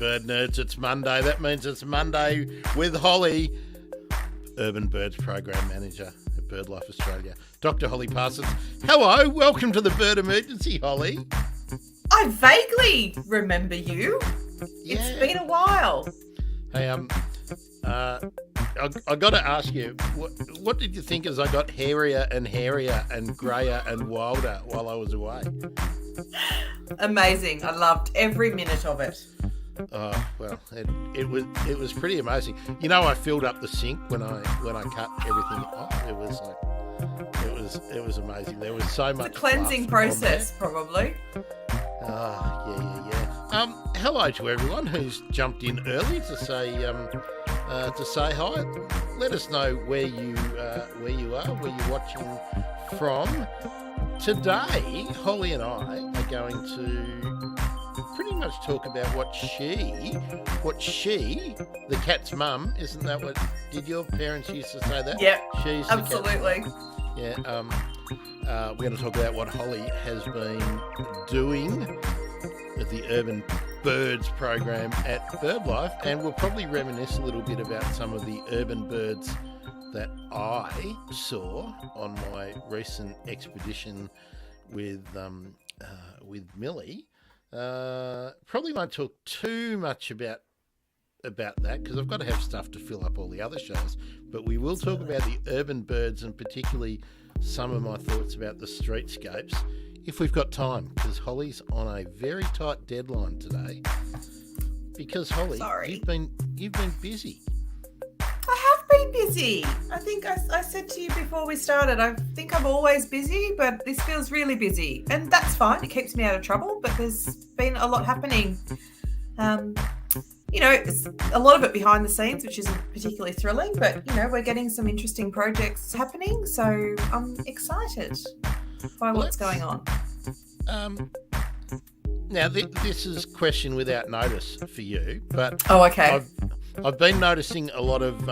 bird nerds, it's Monday. That means it's Monday with Holly, Urban Birds Program Manager at Birdlife Australia. Dr. Holly Parsons. Hello, welcome to the Bird Emergency, Holly. I vaguely remember you. Yeah. It's been a while. Hey, I got to ask you, what did you think as I got hairier and greyer and wilder while I was away? Amazing. I loved every minute of it. Oh, well, it was pretty amazing. You know, I filled up the sink when I cut everything off. It was amazing. There was so much. It's a cleansing process, probably. Yeah. Hello to everyone who's jumped in early to say hi. Let us know where you are, where you're watching from. Today, Holly and I are going to pretty much talk about what she, the cat's mum, isn't that what? Did your parents used to say that? Yep. She's absolutely. Yeah. We're going to talk about what Holly has been doing with the Urban Birds program at Birdlife, and we'll probably reminisce a little bit about some of the urban birds that I saw on my recent expedition with Millie. Probably won't talk too much about that because I've got to have stuff to fill up all the other shows, but we will talk about the urban birds and particularly some of my thoughts about the streetscapes if we've got time, because Holly's on a very tight deadline today. Because Holly, Sorry. you've been busy. I have been busy. I think I said to you before we started, I think I'm always busy, but this feels really busy. And that's fine. It keeps me out of trouble, but there's been a lot happening. It's a lot of it behind the scenes, which isn't particularly thrilling, but, we're getting some interesting projects happening. So I'm excited by what's going on. Now, this is a question without notice for you, but okay. I've been noticing a lot of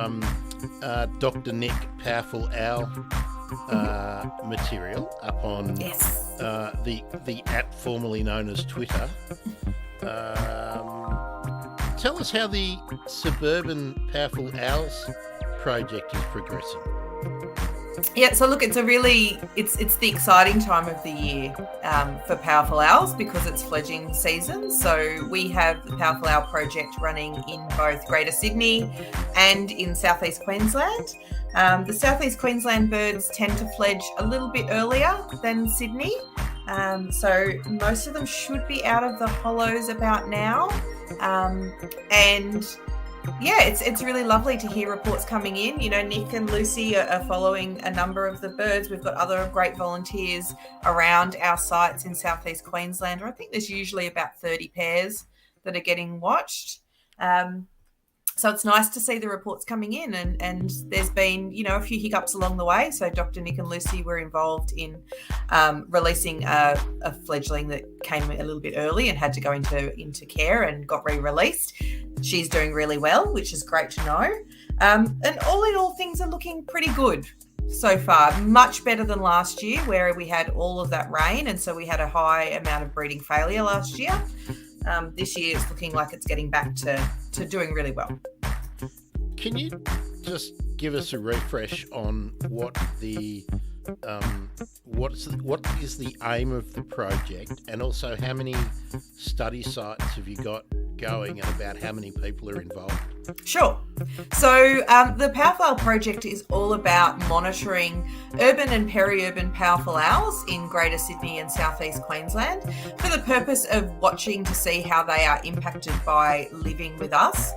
Dr. Nick Powerful Owl material up on the app formerly known as Twitter. Tell us how the Suburban Powerful Owls project is progressing. Yeah, so look, it's the exciting time of the year for Powerful Owls because it's fledging season. So we have the Powerful Owl project running in both Greater Sydney and in Southeast Queensland. The Southeast Queensland birds tend to fledge a little bit earlier than Sydney. So most of them should be out of the hollows about now. It's really lovely to hear reports coming in. Nick and Lucy are following a number of the birds. We've got other great volunteers around our sites in Southeast Queensland. I think there's usually about 30 pairs that are getting watched. So it's nice to see the reports coming in, and there's been, a few hiccups along the way. So Dr. Nick and Lucy were involved in releasing a fledgling that came a little bit early and had to go into care and got re-released. She's doing really well, which is great to know. And all in all, things are looking pretty good so far. Much better than last year, where we had all of that rain, and so we had a high amount of breeding failure last year. This year it's looking like it's getting back to doing really well. Can you just give us a refresh on what is the aim of the project, and also how many study sites have you got going and about how many people are involved? Sure. So the Powerful Owl project is all about monitoring urban and peri-urban powerful owls in Greater Sydney and Southeast Queensland for the purpose of watching to see how they are impacted by living with us,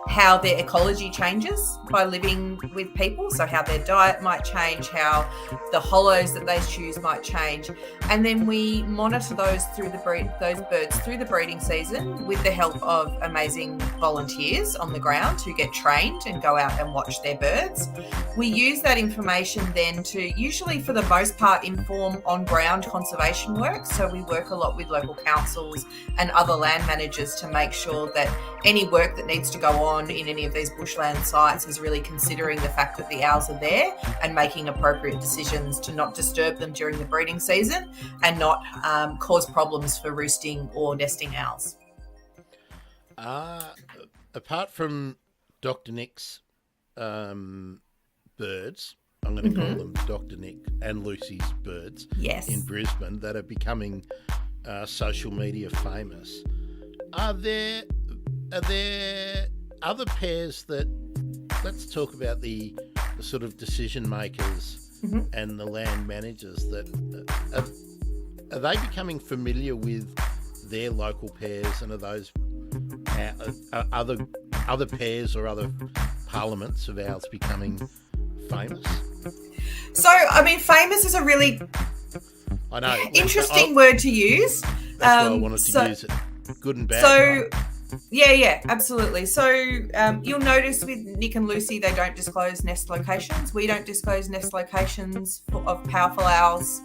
how their ecology changes by living with people, so how their diet might change, how the hollows that they choose might change. And then we monitor those birds through the breeding season with the help of amazing volunteers on the ground who get trained and go out and watch their birds. We use that information then to usually, for the most part, inform on-ground conservation work. So we work a lot with local councils and other land managers to make sure that any work that needs to go on in any of these bushland sites is really considering the fact that the owls are there and making appropriate decisions to not disturb them during the breeding season and not cause problems for roosting or nesting owls. Apart from Dr. Nick's birds, I'm going to call them Dr. Nick and Lucy's birds in Brisbane that are becoming social media famous. Are there other pairs that, let's talk about the sort of decision makers and the land managers, that are they becoming familiar with their local pairs, and are those other pairs or other parliaments of ours becoming famous? So, I mean, famous is a really interesting word to use. That's why I wanted to use it. Good and bad. So, right? Yeah, absolutely. So you'll notice with Nick and Lucy, they don't disclose nest locations. We don't disclose nest locations of powerful owls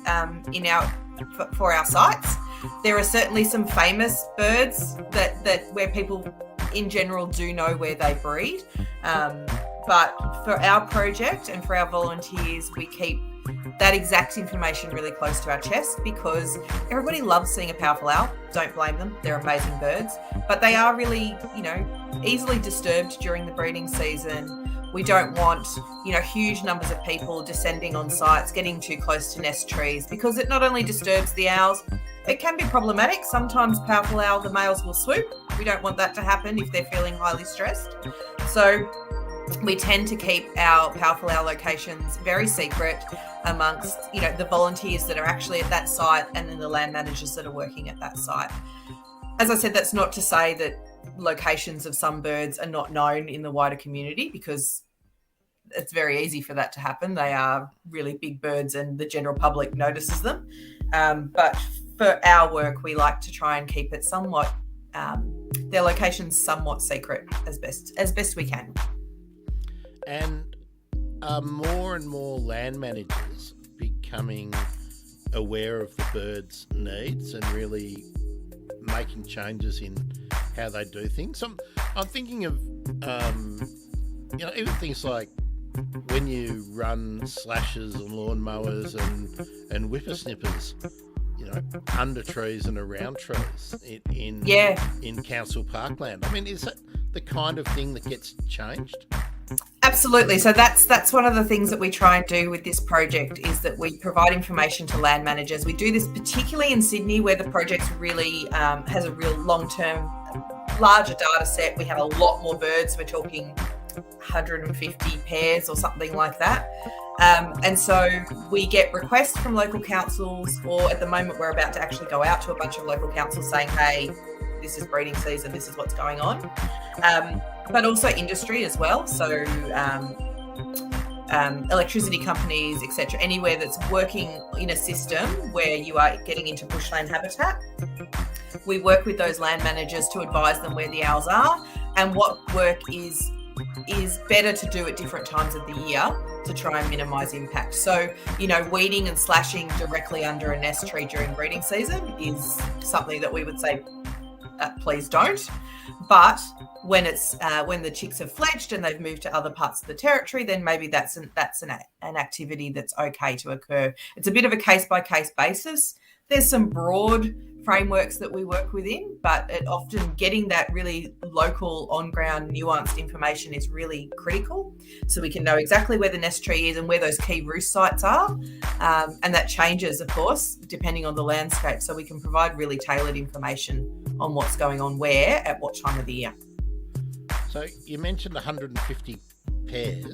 for our sites. There are certainly some famous birds that where people in general do know where they breed. But for our project and for our volunteers, we keep that exact information really close to our chest, because everybody loves seeing a powerful owl. Don't blame them. They're amazing birds, but they are really, easily disturbed during the breeding season. We don't want, huge numbers of people descending on sites, getting too close to nest trees, because it not only disturbs the owls, it can be problematic. Sometimes powerful owl, the males will swoop. We don't want that to happen if they're feeling highly stressed. So we tend to keep our powerful owl locations very secret amongst, the volunteers that are actually at that site, and then the land managers that are working at that site. As I said, that's not to say that locations of some birds are not known in the wider community, because it's very easy for that to happen. They are really big birds and the general public notices them. But for our work, we like to try and keep it somewhat, their locations somewhat secret as best we can. And are more and more land managers becoming aware of the birds' needs and really making changes in how they do things? I'm thinking of, even things like when you run slashes and lawnmowers and whippersnippers, under trees and around trees in council parkland. I mean, is that the kind of thing that gets changed? Absolutely. So that's one of the things that we try and do with this project, is that we provide information to land managers. We do this particularly in Sydney, where the project really has a real long-term, larger data set. We have a lot more birds. We're talking 150 pairs or something like that. And so we get requests from local councils, or at the moment we're about to actually go out to a bunch of local councils saying, hey, this is breeding season, this is what's going on. But also industry as well. So electricity companies, etc., anywhere that's working in a system where you are getting into bushland habitat. We work with those land managers to advise them where the owls are and what work is better to do at different times of the year to try and minimise impact. So, weeding and slashing directly under a nest tree during breeding season is something that we would say, please don't. But when it's when the chicks have fledged and they've moved to other parts of the territory, then maybe that's an activity that's okay to occur. It's a bit of a case-by-case basis. There's some broad frameworks that we work within, but it often getting that really local, on-ground, nuanced information is really critical, so we can know exactly where the nest tree is and where those key roost sites are. And that changes, of course, depending on the landscape, so we can provide really tailored information on what's going on where at what time of the year. So you mentioned 150 pairs.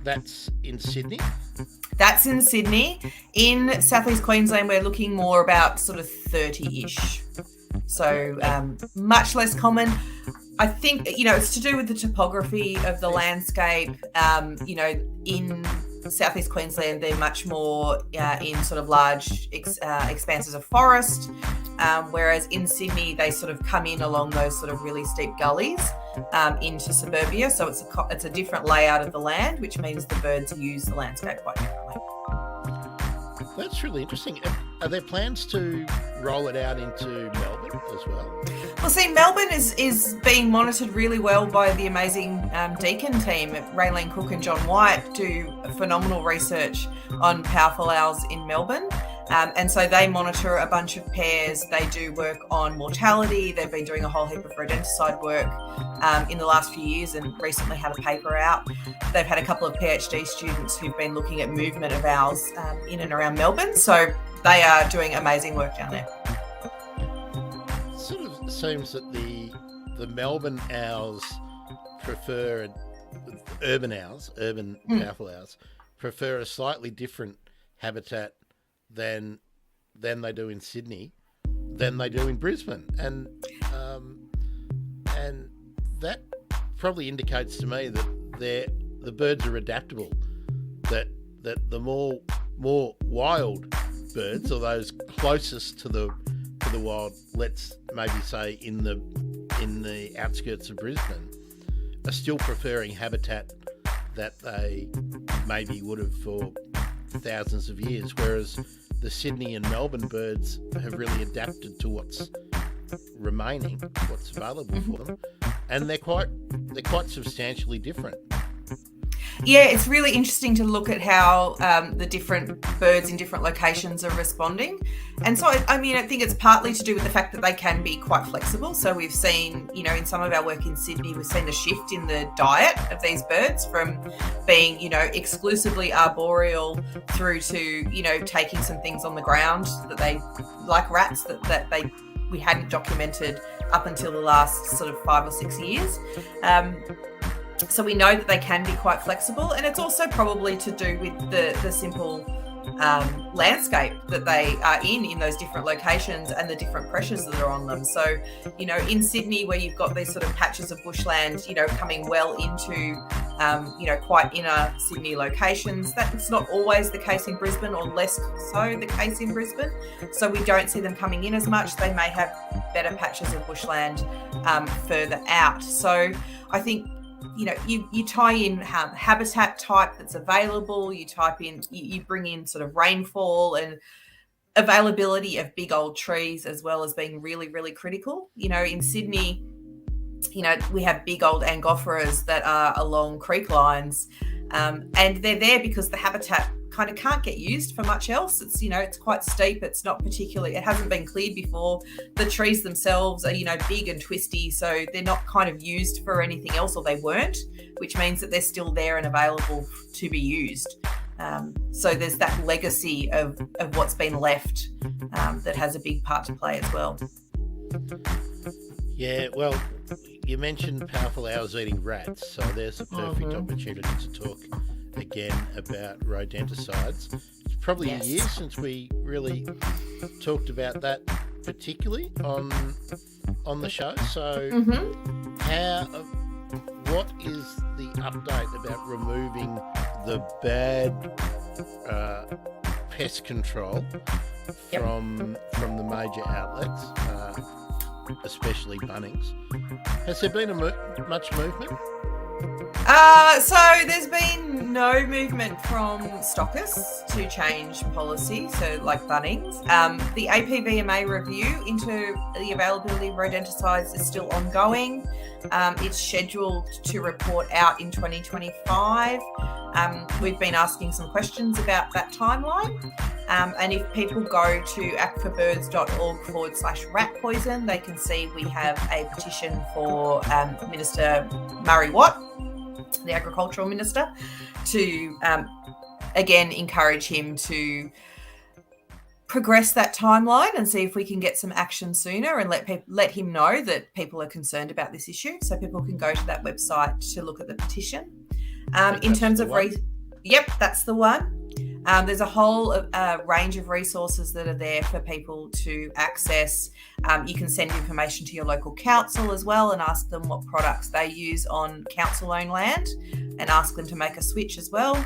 That's in Sydney? That's in Sydney. In southeast Queensland, we're looking more about sort of 30-ish. So much less common. I think, it's to do with the topography of the landscape. In southeast Queensland, they're much more in sort of large expanses of forest, whereas in Sydney, they sort of come in along those sort of really steep gullies into suburbia. So it's a different layout of the land, which means the birds use the landscape quite differently. That's really interesting. Are there plans to roll it out into Melbourne as well? Well, see, Melbourne is being monitored really well by the amazing Deakin team. Raylene Cook and John White do phenomenal research on powerful owls in Melbourne. And so they monitor a bunch of pairs. They do work on mortality. They've been doing a whole heap of rodenticide work in the last few years and recently had a paper out. They've had a couple of PhD students who've been looking at movement of owls in and around Melbourne. So they are doing amazing work down there. It sort of seems that the Melbourne owls prefer, urban powerful owls, prefer a slightly different habitat than they do in Sydney, than they do in Brisbane, and that probably indicates to me that the birds are adaptable. That the more wild birds, or those closest to the wild, let's maybe say in the outskirts of Brisbane, are still preferring habitat that they maybe would have for thousands of years, whereas the Sydney and Melbourne birds have really adapted to what's remaining, what's available for them, and they're quite substantially different. Yeah, it's really interesting to look at how the different birds in different locations are responding. And so, I think it's partly to do with the fact that they can be quite flexible. So we've seen, in some of our work in Sydney, we've seen a shift in the diet of these birds from being, exclusively arboreal through to, taking some things on the ground that they, like rats, that we hadn't documented up until the last sort of 5 or 6 years. So we know that they can be quite flexible, and it's also probably to do with the simple landscape that they are in those different locations and the different pressures that are on them. So, in Sydney, where you've got these sort of patches of bushland, coming well into, quite inner Sydney locations, that's not always the case in Brisbane, or less so the case in Brisbane. So we don't see them coming in as much. They may have better patches of bushland further out. So I think, you tie in habitat type that's available, you bring in sort of rainfall and availability of big old trees as well as being really, really critical. In Sydney, we have big old angophoras that are along creek lines, and they're there because the habitat kind of can't get used for much else. It's, it's quite steep. It's not particularly, it hasn't been cleared before. The trees themselves are, big and twisty, so they're not kind of used for anything else, or they weren't, which means that they're still there and available to be used. So there's that legacy of what's been left that has a big part to play as well. Yeah, well, you mentioned powerful owls eating rats, so there's a perfect opportunity to talk again about rodenticides. It's probably a year since we really talked about that particularly on the show. So what is the update about removing the bad pest control from the major outlets, especially Bunnings? Has there been much movement? So there's been no movement from stockists to change policy, so like Bunnings. The APVMA review into the availability of rodenticides is still ongoing. It's scheduled to report out in 2025. We've been asking some questions about that timeline. And if people go to actforbirds.org/rat poison, they can see we have a petition for Minister Murray Watt, the Agricultural Minister, to again encourage him to progress that timeline and see if we can get some action sooner, and let him know that people are concerned about this issue. So people can go to that website to look at the petition. In terms of yep, that's the one. There's a whole range of resources that are there for people to access. You can send information to your local council as well and ask them what products they use on council-owned land, and ask them to make a switch as well.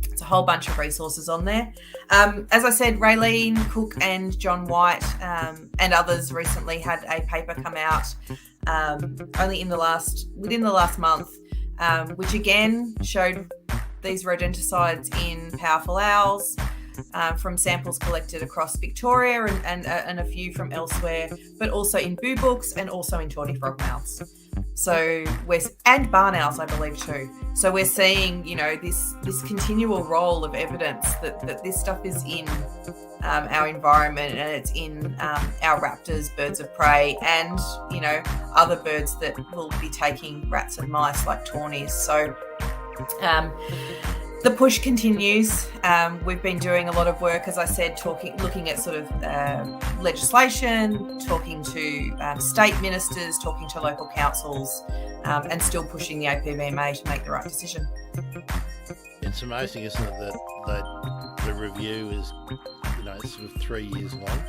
It's a whole bunch of resources on there. As I said, Raylene Cook and John White and others recently had a paper come out only within the last month, which again showed these rodenticides in powerful owls from samples collected across Victoria and a few from elsewhere, but also in boo books and also in tawny frog mouths. So and barn owls, I believe too. So we're seeing, this continual roll of evidence that this stuff is in our environment, and it's in our raptors, birds of prey, and other birds that will be taking rats and mice like tawnies. So the push continues. We've been doing a lot of work, as I said, looking at sort of legislation, talking to state ministers, talking to local councils, and still pushing the APVMA to make the right decision. It's amazing, isn't it, that the review is, sort of 3 years long.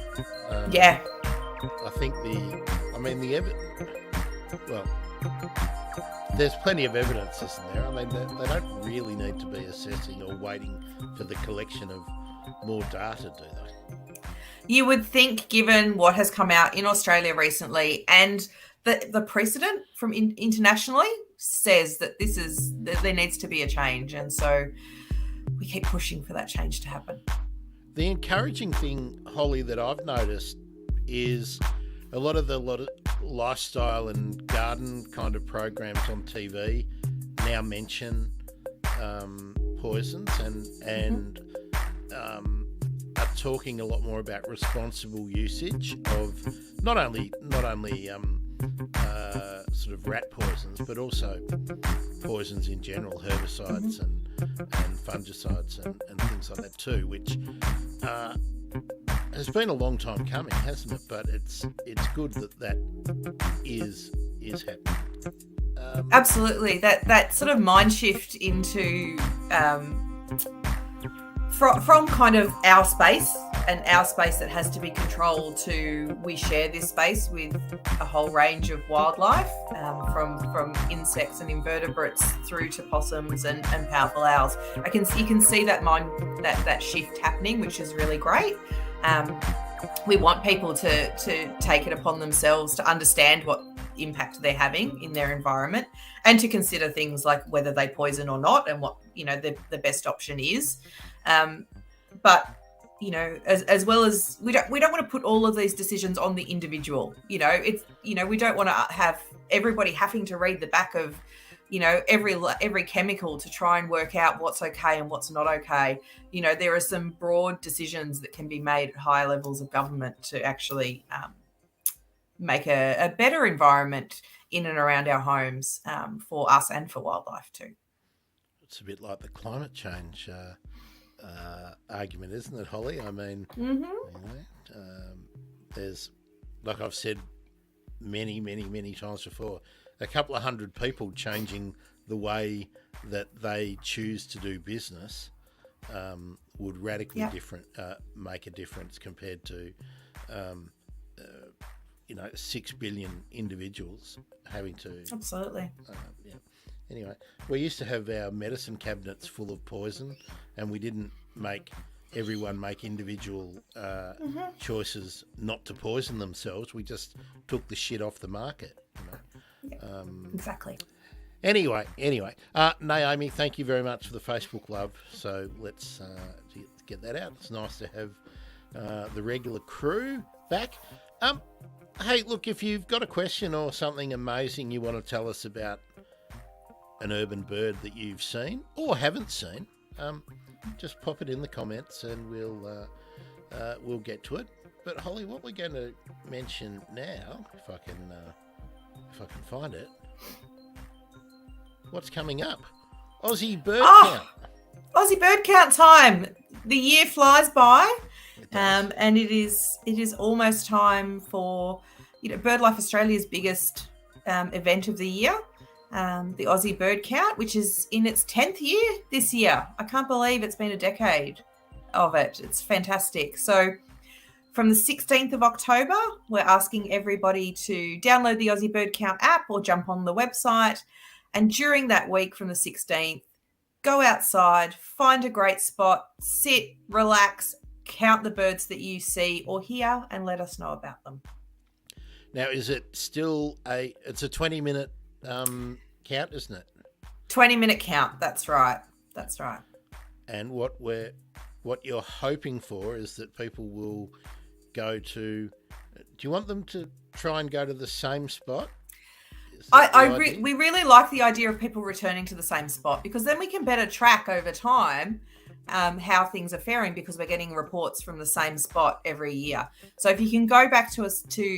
Yeah. I think there's plenty of evidence, isn't there? I mean, they don't really need to be assessing or waiting for the collection of more data, do they? You would think, given what has come out in Australia recently, and the precedent from internationally says that there needs to be a change, and so we keep pushing for that change to happen. The encouraging thing, Holly, that I've noticed is a lot of lifestyle and garden kind of programs on TV now mention poisons and are talking a lot more about responsible usage of not only sort of rat poisons, but also poisons in general, herbicides and fungicides and things like that too, which has been a long time coming, hasn't it? But it's good that is happening. Absolutely, that sort of mind shift into from kind of our space that has to be controlled to we share this space with a whole range of wildlife, from insects and invertebrates through to possums and powerful owls. You can see that shift happening, which is really great. We want people to take it upon themselves to understand what impact they're having in their environment, and to consider things like whether they poison or not, and what the best option is. But as well as we don't want to put all of these decisions on the individual. We don't want to have everybody having to read the back of every chemical to try and work out what's okay and what's not okay. There are some broad decisions that can be made at higher levels of government to actually make a better environment in and around our homes, for us and for wildlife too. It's a bit like the climate change argument, isn't it, Holly? I mean, there's, like I've said many, many, many times before, a couple of hundred people changing the way that they choose to do business would radically make a difference compared to 6 billion individuals having to. Absolutely. Anyway, we used to have our medicine cabinets full of poison, and we didn't make everyone make individual choices not to poison themselves. We just took the shit off the market. Exactly. Anyway, Naomi, thank you very much for the Facebook love. So let's get that out. It's nice to have the regular crew back. Hey, look, if you've got a question or something amazing you want to tell us about an urban bird that you've seen or haven't seen, just pop it in the comments and we'll get to it. But Holly, what we're going to mention now, if I can find it, what's coming up? Aussie bird count. Aussie bird count time. The year flies by, and it is almost time for Birdlife Australia's biggest event of the year. The Aussie bird count, which is in its 10th year this year. I can't believe it's been a decade of it. It's fantastic. So from the 16th of October, we're asking everybody to download the Aussie Bird Count app or jump on the website. And during that week from the 16th, go outside, find a great spot, sit, relax, count the birds that you see or hear, and let us know about them. Now, is it still it's a 20-minute count, isn't it? 20-minute count. That's right. And what you're hoping for is that people will go to. Do you want them to try and go to the same spot? Is that the idea? We really like the idea of people returning to the same spot, because then we can better track over time how things are faring, because we're getting reports from the same spot every year. So if you can go back to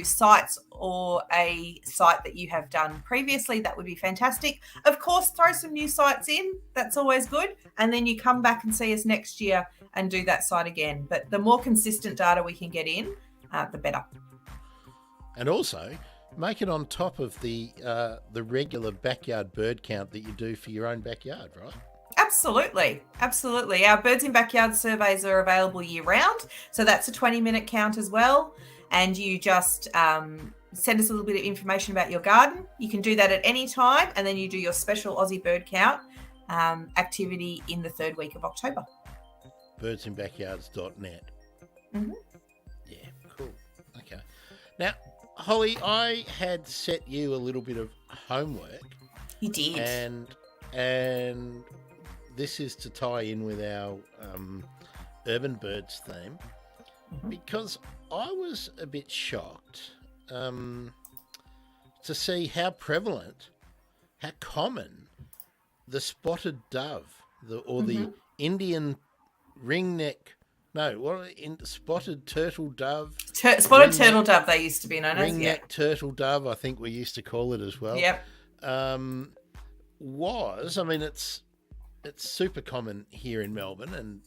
sites or a site that you have done previously, that would be fantastic. Of course, throw some new sites in. That's always good. And then you come back and see us next year and do that site again. But the more consistent data we can get in, the better. And also, make it on top of the regular backyard bird count that you do for your own backyard, right? Absolutely. Our Birds in Backyard surveys are available year round. So that's a 20-minute count as well. And you just send us a little bit of information about your garden. You can do that at any time. And then you do your special Aussie bird count activity in the third week of October. Birdsinbackyards.net. Mm-hmm. Yeah, cool. Okay. Now, Holly, I had set you a little bit of homework. You did. And this is to tie in with our urban birds theme, because I was a bit shocked to see how prevalent, how common the spotted dove, the Indian spotted turtle dove. Spotted turtle dove, they used to be known as. Ringneck turtle dove, I think we used to call it as well. Yep. It's super common here in Melbourne, and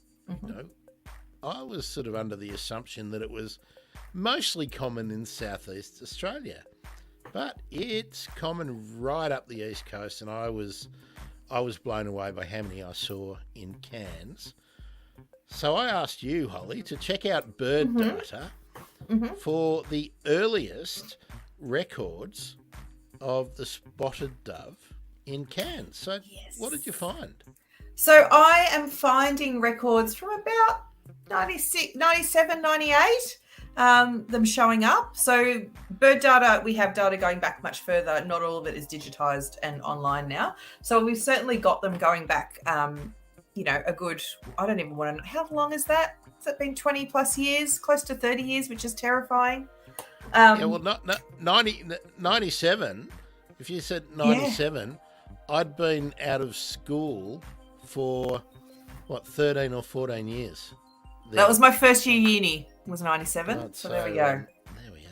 I was sort of under the assumption that it was mostly common in Southeast Australia, but it's common right up the east coast, and I was blown away by how many I saw in Cairns. So I asked you, Holly, to check out bird data for the earliest records of the spotted dove in Cairns. So What did you find? So I am finding records from about 96, 97, 98, them showing up. So bird data, we have data going back much further. Not all of it is digitised and online now. So we've certainly got them going back, a good, I don't even want to know, how long is that? Has it been 20 plus years, close to 30 years, which is terrifying. 97, if you said 97, I'd been out of school for, 13 or 14 years. That was my first year uni, was 97. So there we go. There we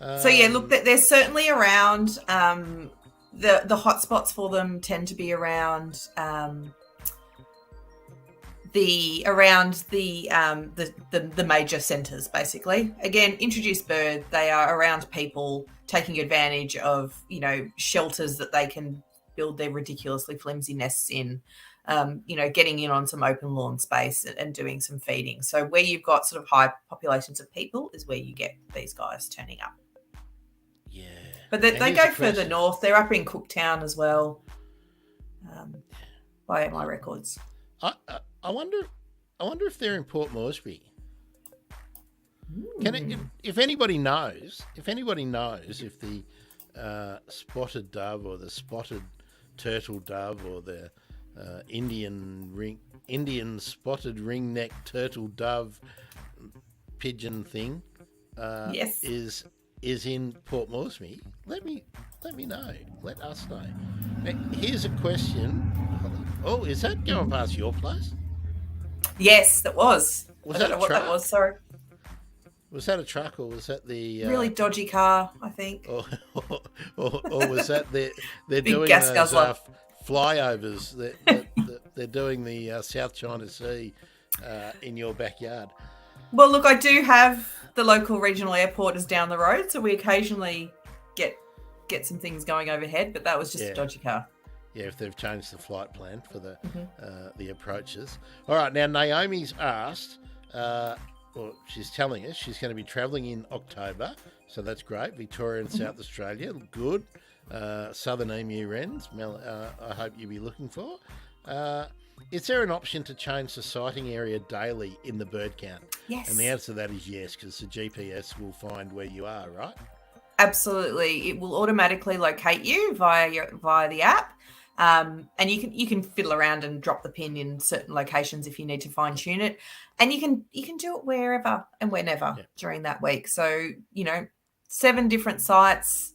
are. So look, they're certainly around. The hot spots for them tend to be around the major centres, basically. Again, introduced bird, they are around people taking advantage of, shelters that they can build their ridiculously flimsy nests in, getting in on some open lawn space and doing some feeding. So where you've got sort of high populations of people is where you get these guys turning up. Yeah. But they go further north. They're up in Cooktown as well, by my records. I wonder if they're in Port Moresby. If anybody knows if the spotted dove or the spotted turtle dove or the Indian spotted ringneck turtle dove pigeon thing is in Port Moresby, let me know. Let us know. Now, here's a question. Oh, is that going past your place? Yes, that was. Was I that don't know a what truck? that was, sorry. Was that a truck, or was that the really dodgy car, I think? Or was that they're Big doing gas those guzzler. flyovers? They're doing the South China Sea in your backyard. Well, look, I do have the local regional airport is down the road, so we occasionally get some things going overhead, but that was just a dodgy car. Yeah, if they've changed the flight plan for the approaches. All right, now Naomi's asked, she's telling us she's going to be travelling in October, so that's great. Victoria and South Australia, good. Southern emu wrens, I hope you'll be looking for. Is there an option to change the sighting area daily in the bird count? Yes. And the answer to that is yes, because the GPS will find where you are, right? Absolutely. It will automatically locate you via the app. And you can fiddle around and drop the pin in certain locations if you need to fine tune it, and you can do it wherever and whenever during that week. So 7 different sites,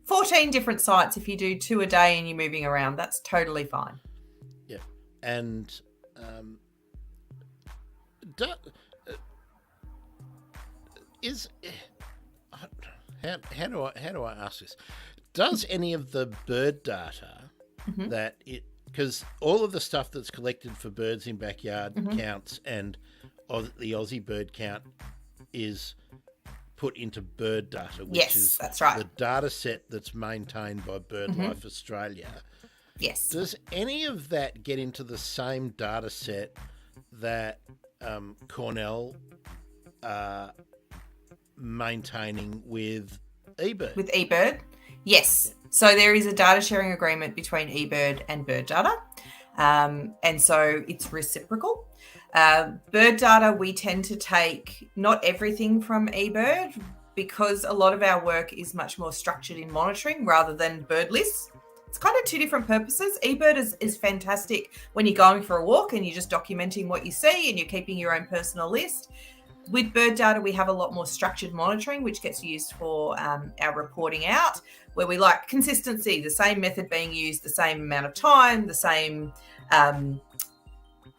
14 different sites. If you do 2 a day and you're moving around, that's totally fine. Yeah. And how do I ask this? Does any of the bird data that it, because all of the stuff that's collected for birds in backyard counts, and the Aussie bird count is put into bird data, which is that's right, the data set that's maintained by Birdlife Australia. Yes. Does any of that get into the same data set that Cornell are maintaining with eBird? With eBird? Yes. So there is a data sharing agreement between eBird and Bird Data. And so it's reciprocal. Bird data, we tend to take not everything from eBird, because a lot of our work is much more structured in monitoring rather than bird lists. It's kind of 2 different purposes. eBird is fantastic when you're going for a walk and you're just documenting what you see and you're keeping your own personal list. With bird data, we have a lot more structured monitoring, which gets used for our reporting out, where we like consistency, the same method being used, the same amount of time, the same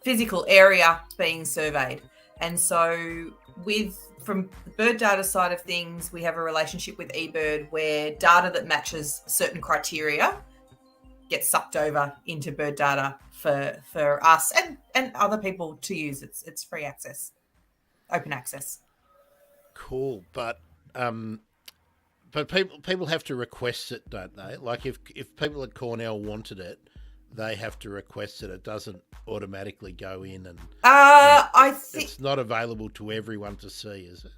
physical area being surveyed. And so from the bird data side of things, we have a relationship with eBird where data that matches certain criteria gets sucked over into bird data for us and other people to use. It's free access, open access. Cool, but people have to request it, don't they? Like if people at Cornell wanted it, they have to request it. It doesn't automatically go in, and I think it's not available to everyone to see, is it?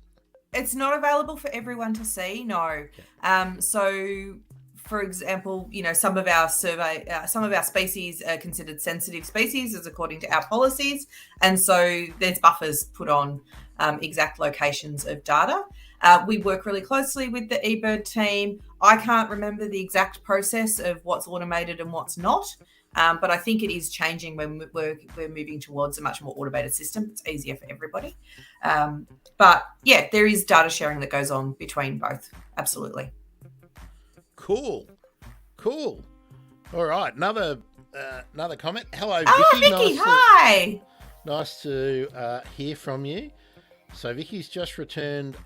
It's not available for everyone to see, no. Okay. So, for example, some of our species are considered sensitive species as according to our policies, and so there's buffers put on exact locations of data. We work really closely with the eBird team. I can't remember the exact process of what's automated and what's not, but I think it is changing when we're moving towards a much more automated system. It's easier for everybody. But yeah, there is data sharing that goes on between both. Absolutely. Cool. All right, another comment. Hello, Vicky. Vicky, hi. Nice to hear from you. So Vicky's just returned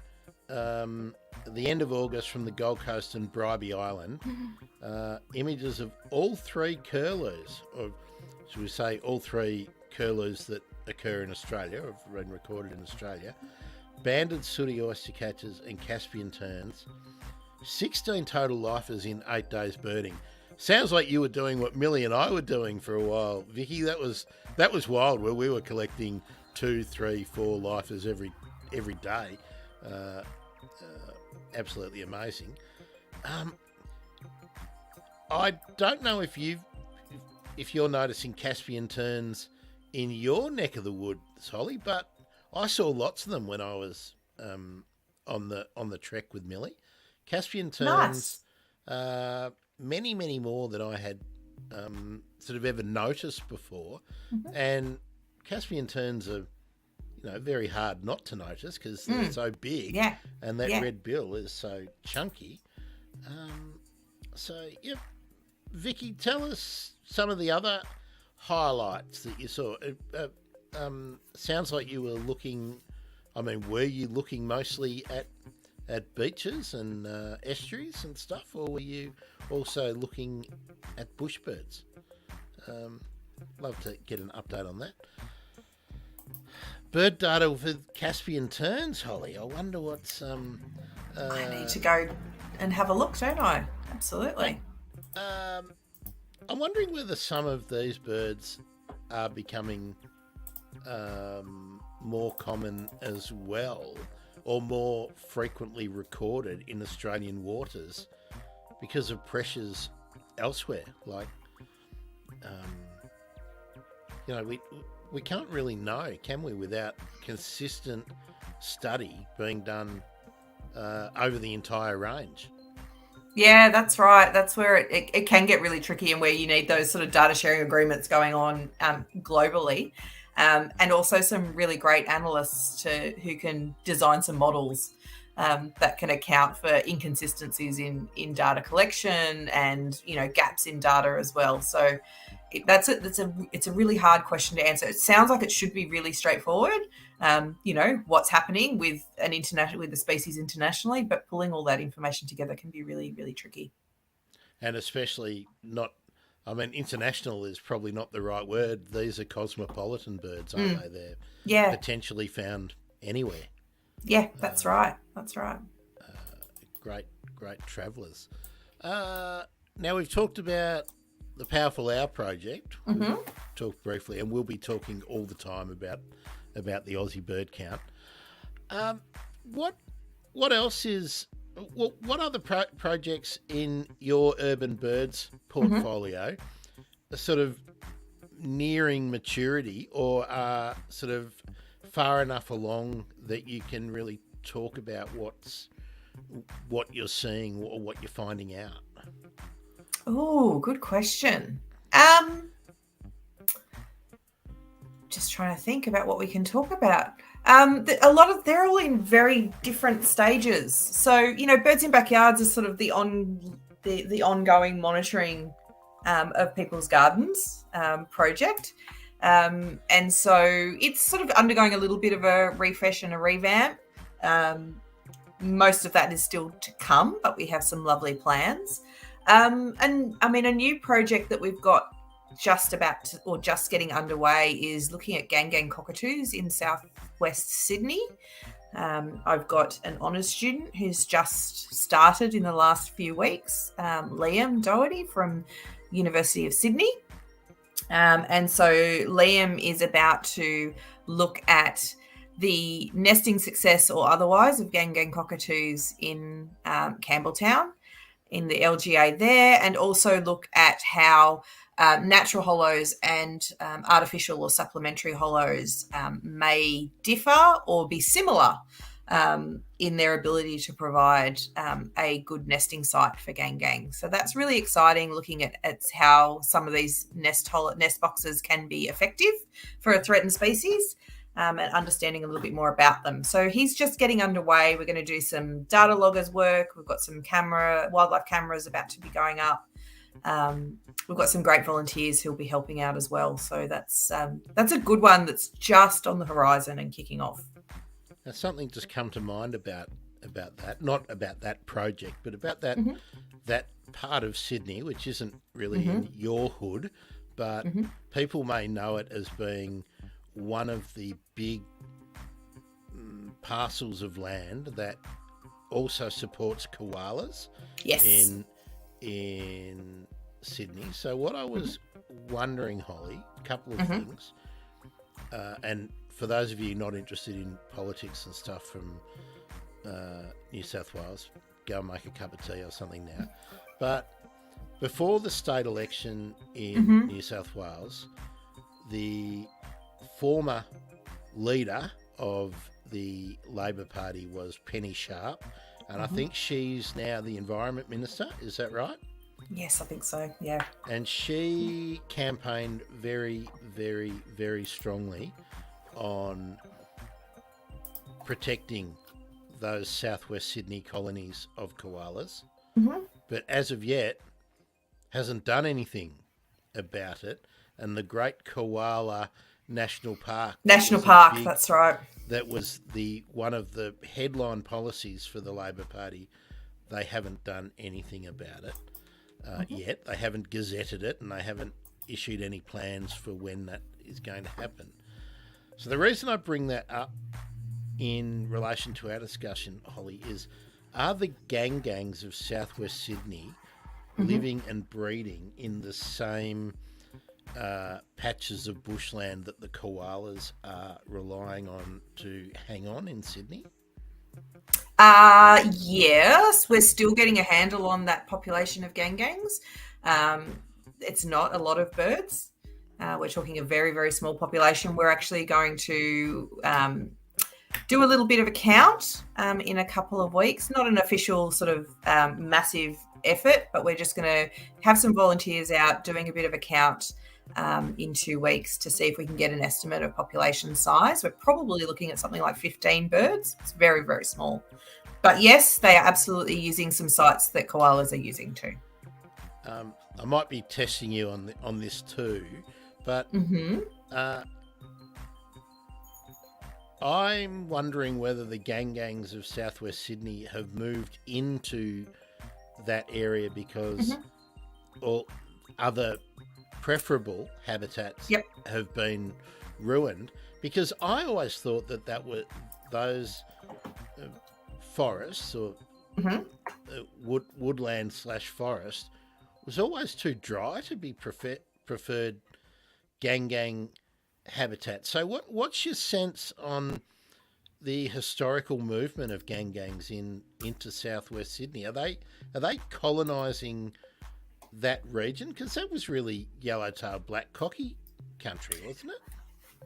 the end of August from the Gold Coast and Bribie Island. Images of all 3 curlews, or should we say all 3 curlews that occur in Australia, have been recorded in Australia. Banded sooty oyster catchers and Caspian terns. 16 total lifers in 8 days birding. Sounds like you were doing what Millie and I were doing for a while, Vicky. That was wild, where we were collecting 2, 3, 4 lifers every day. Absolutely amazing. I don't know if you're noticing Caspian terns in your neck of the woods, Holly, but I saw lots of them when I was on the trek with Millie. Caspian terns, nice. Many more than I had sort of ever noticed before. And Caspian terns are, very hard not to notice because they're so big, and that red bill is so chunky. So, Vicky, tell us some of the other highlights that you saw. Sounds like you were looking. I mean, were you looking mostly at beaches and estuaries and stuff, or were you also looking at bush birds? Love to get an update on that. Bird data with Caspian terns, Holly. I wonder what's... I need to go and have a look, don't I? Absolutely. I'm wondering whether some of these birds are becoming more common as well, or more frequently recorded in Australian waters because of pressures elsewhere. Like, we can't really know, can we, without consistent study being done over the entire range. Yeah, that's right. That's where it can get really tricky, and where you need those sort of data sharing agreements going on globally, and also some really great analysts who can design some models that can account for inconsistencies in data collection and, gaps in data as well. So it's a really hard question to answer. It sounds like it should be really straightforward. What's happening with the species internationally, but pulling all that information together can be really, really tricky. And especially international is probably not the right word. These are cosmopolitan birds, aren't they? They're potentially found anywhere. Yeah, that's right. That's right. Great travellers. Now we've talked about the Powerful Hour project. We've talked briefly, and we'll be talking all the time about the Aussie bird count. What else is? What other projects in your urban birds portfolio are sort of nearing maturity, or are sort of far enough along that you can really talk about what you're seeing or what you're finding out? Oh, good question. Just trying to think about what we can talk about. They're all in very different stages. So, Birds in Backyards is sort of the ongoing monitoring of people's gardens project. And so it's sort of undergoing a little bit of a refresh and a revamp. Most of that is still to come, but we have some lovely plans. And I mean, a new project that we've got just getting underway is looking at gang cockatoos in southwest Sydney. I've got an honours student who's just started in the last few weeks, Liam Doherty from University of Sydney. And so Liam is about to look at the nesting success or otherwise of gang cockatoos in Campbelltown, in the LGA there, and also look at how natural hollows and artificial or supplementary hollows may differ or be similar in their ability to provide a good nesting site for gang. So that's really exciting, looking at how some of these nest boxes can be effective for a threatened species. And understanding a little bit more about them. So he's just getting underway. We're going to do some data loggers work. We've got some wildlife cameras about to be going up. We've got some great volunteers who'll be helping out as well. So that's a good one that's just on the horizon and kicking off. Now, something just come to mind about that, not about that project, but about that that part of Sydney, which isn't really in your hood, but people may know it as being one of the big parcels of land that also supports koalas. Yes. In Sydney. So what I was wondering, Holly, a couple of things, and for those of you not interested in politics and stuff from New South Wales, go and make a cup of tea or something now. But before the state election in New South Wales, the former leader of the Labor Party was Penny Sharp, and I think she's now the Environment Minister. Is that right? Yes, I think so, yeah. And she campaigned very, very, very strongly on protecting those southwest Sydney colonies of koalas, but as of yet hasn't done anything about it. And the Great Koala National Park. That's right. That was one of the headline policies for the Labor Party. They haven't done anything about it yet. They haven't gazetted it, and they haven't issued any plans for when that is going to happen. So the reason I bring that up in relation to our discussion, Holly, is are the gangs of southwest Sydney living and breeding in the same patches of bushland that the koalas are relying on to hang on in Sydney? Yes, we're still getting a handle on that population of gangs. It's not a lot of birds. We're talking a very, very small population. We're actually going to do a little bit of a count in a couple of weeks. Not an official sort of massive effort, but we're just going to have some volunteers out doing a bit of a count in 2 weeks to see if we can get an estimate of population size. We're probably looking at something like 15 birds. It's very, very small. But yes, they are absolutely using some sites that koalas are using too. I might be testing you on this too, but I'm wondering whether the gangs of southwest Sydney have moved into that area because all other preferable habitats have been ruined. Because I always thought that were those forests or woodland / forest was always too dry to be preferred gang habitat. So what's your sense on the historical movement of gangs into southwest Sydney? Are they colonising that region? Because that was really yellowtail black cocky country, wasn't it?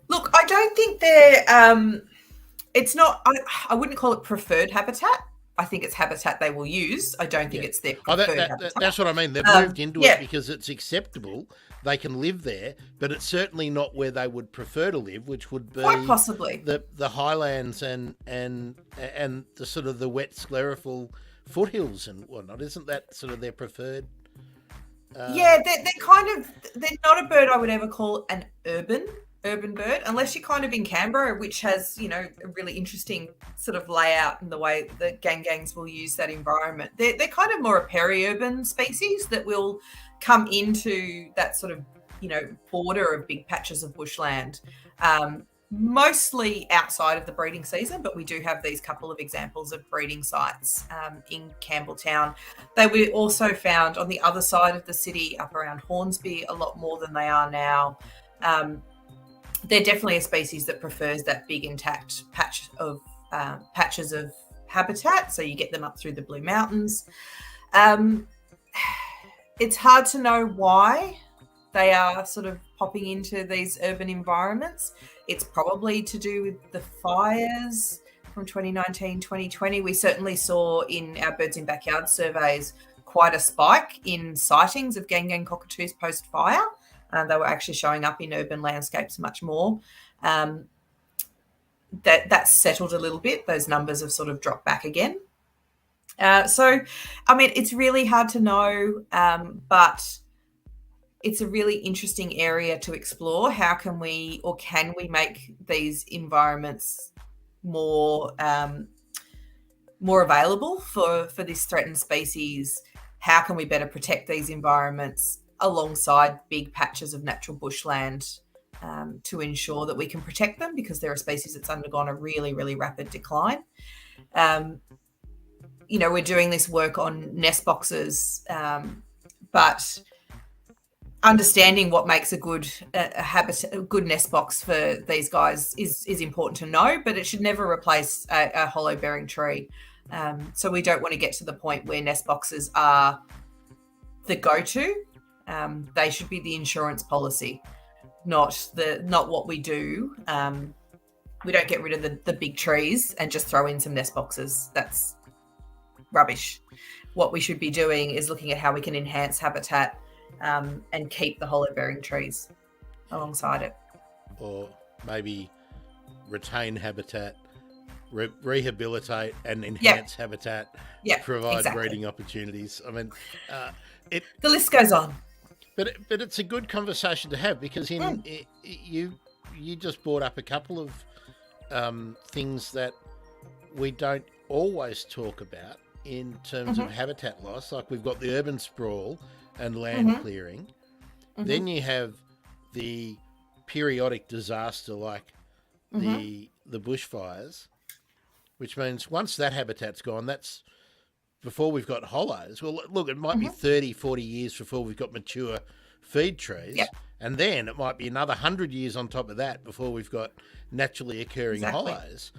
Look, I don't think they're it's not, I wouldn't call it preferred habitat. I think it's habitat they will use. I don't think it's their preferred habitat. That's what I mean. They've moved into it because it's acceptable. They can live there, but it's certainly not where they would prefer to live, which would be quite possibly the highlands and the sort of the wet sclerophyll foothills and whatnot. Isn't that sort of their preferred? They're not a bird I would ever call an urban bird, unless you're kind of in Canberra, which has, a really interesting sort of layout and the way that gangs will use that environment. They're kind of more a peri-urban species that will come into that sort of, border of big patches of bushland, mostly outside of the breeding season, but we do have these couple of examples of breeding sites in Campbelltown. They were also found on the other side of the city, up around Hornsby, a lot more than they are now. They're definitely a species that prefers that big intact patches of habitat. So you get them up through the Blue Mountains. It's hard to know why they are sort of popping into these urban environments. It's probably to do with the fires from 2019, 2020. We certainly saw in our Birds in Backyard surveys quite a spike in sightings of gang cockatoos post-fire. They were actually showing up in urban landscapes much more. That's settled a little bit. Those numbers have sort of dropped back again. It's really hard to know, but it's a really interesting area to explore. How can we make these environments more available for this threatened species? How can we better protect these environments alongside big patches of natural bushland to ensure that we can protect them, because they're a species that's undergone a really, really rapid decline. We're doing this work on nest boxes, but understanding what makes a good nest box for these guys is important to know, but it should never replace a hollow bearing tree. So we don't want to get to the point where nest boxes are the go-to. They should be the insurance policy, not what we do. We don't get rid of the big trees and just throw in some nest boxes. That's rubbish. What we should be doing is looking at how we can enhance habitat and keep the hollow-bearing trees alongside it. Or maybe retain habitat, rehabilitate and enhance habitat, provide breeding opportunities. I mean, the list goes on. But it's a good conversation to have, because you just brought up a couple of things that we don't always talk about in terms of habitat loss. Like, we've got the urban sprawl and land clearing. Then you have the periodic disaster like the bushfires, which means once that habitat's gone, that's before we've got hollows. Well, look, it might be 30, 40 years before we've got mature feed trees. Yep. And then it might be another 100 years on top of that before we've got naturally occurring hollows.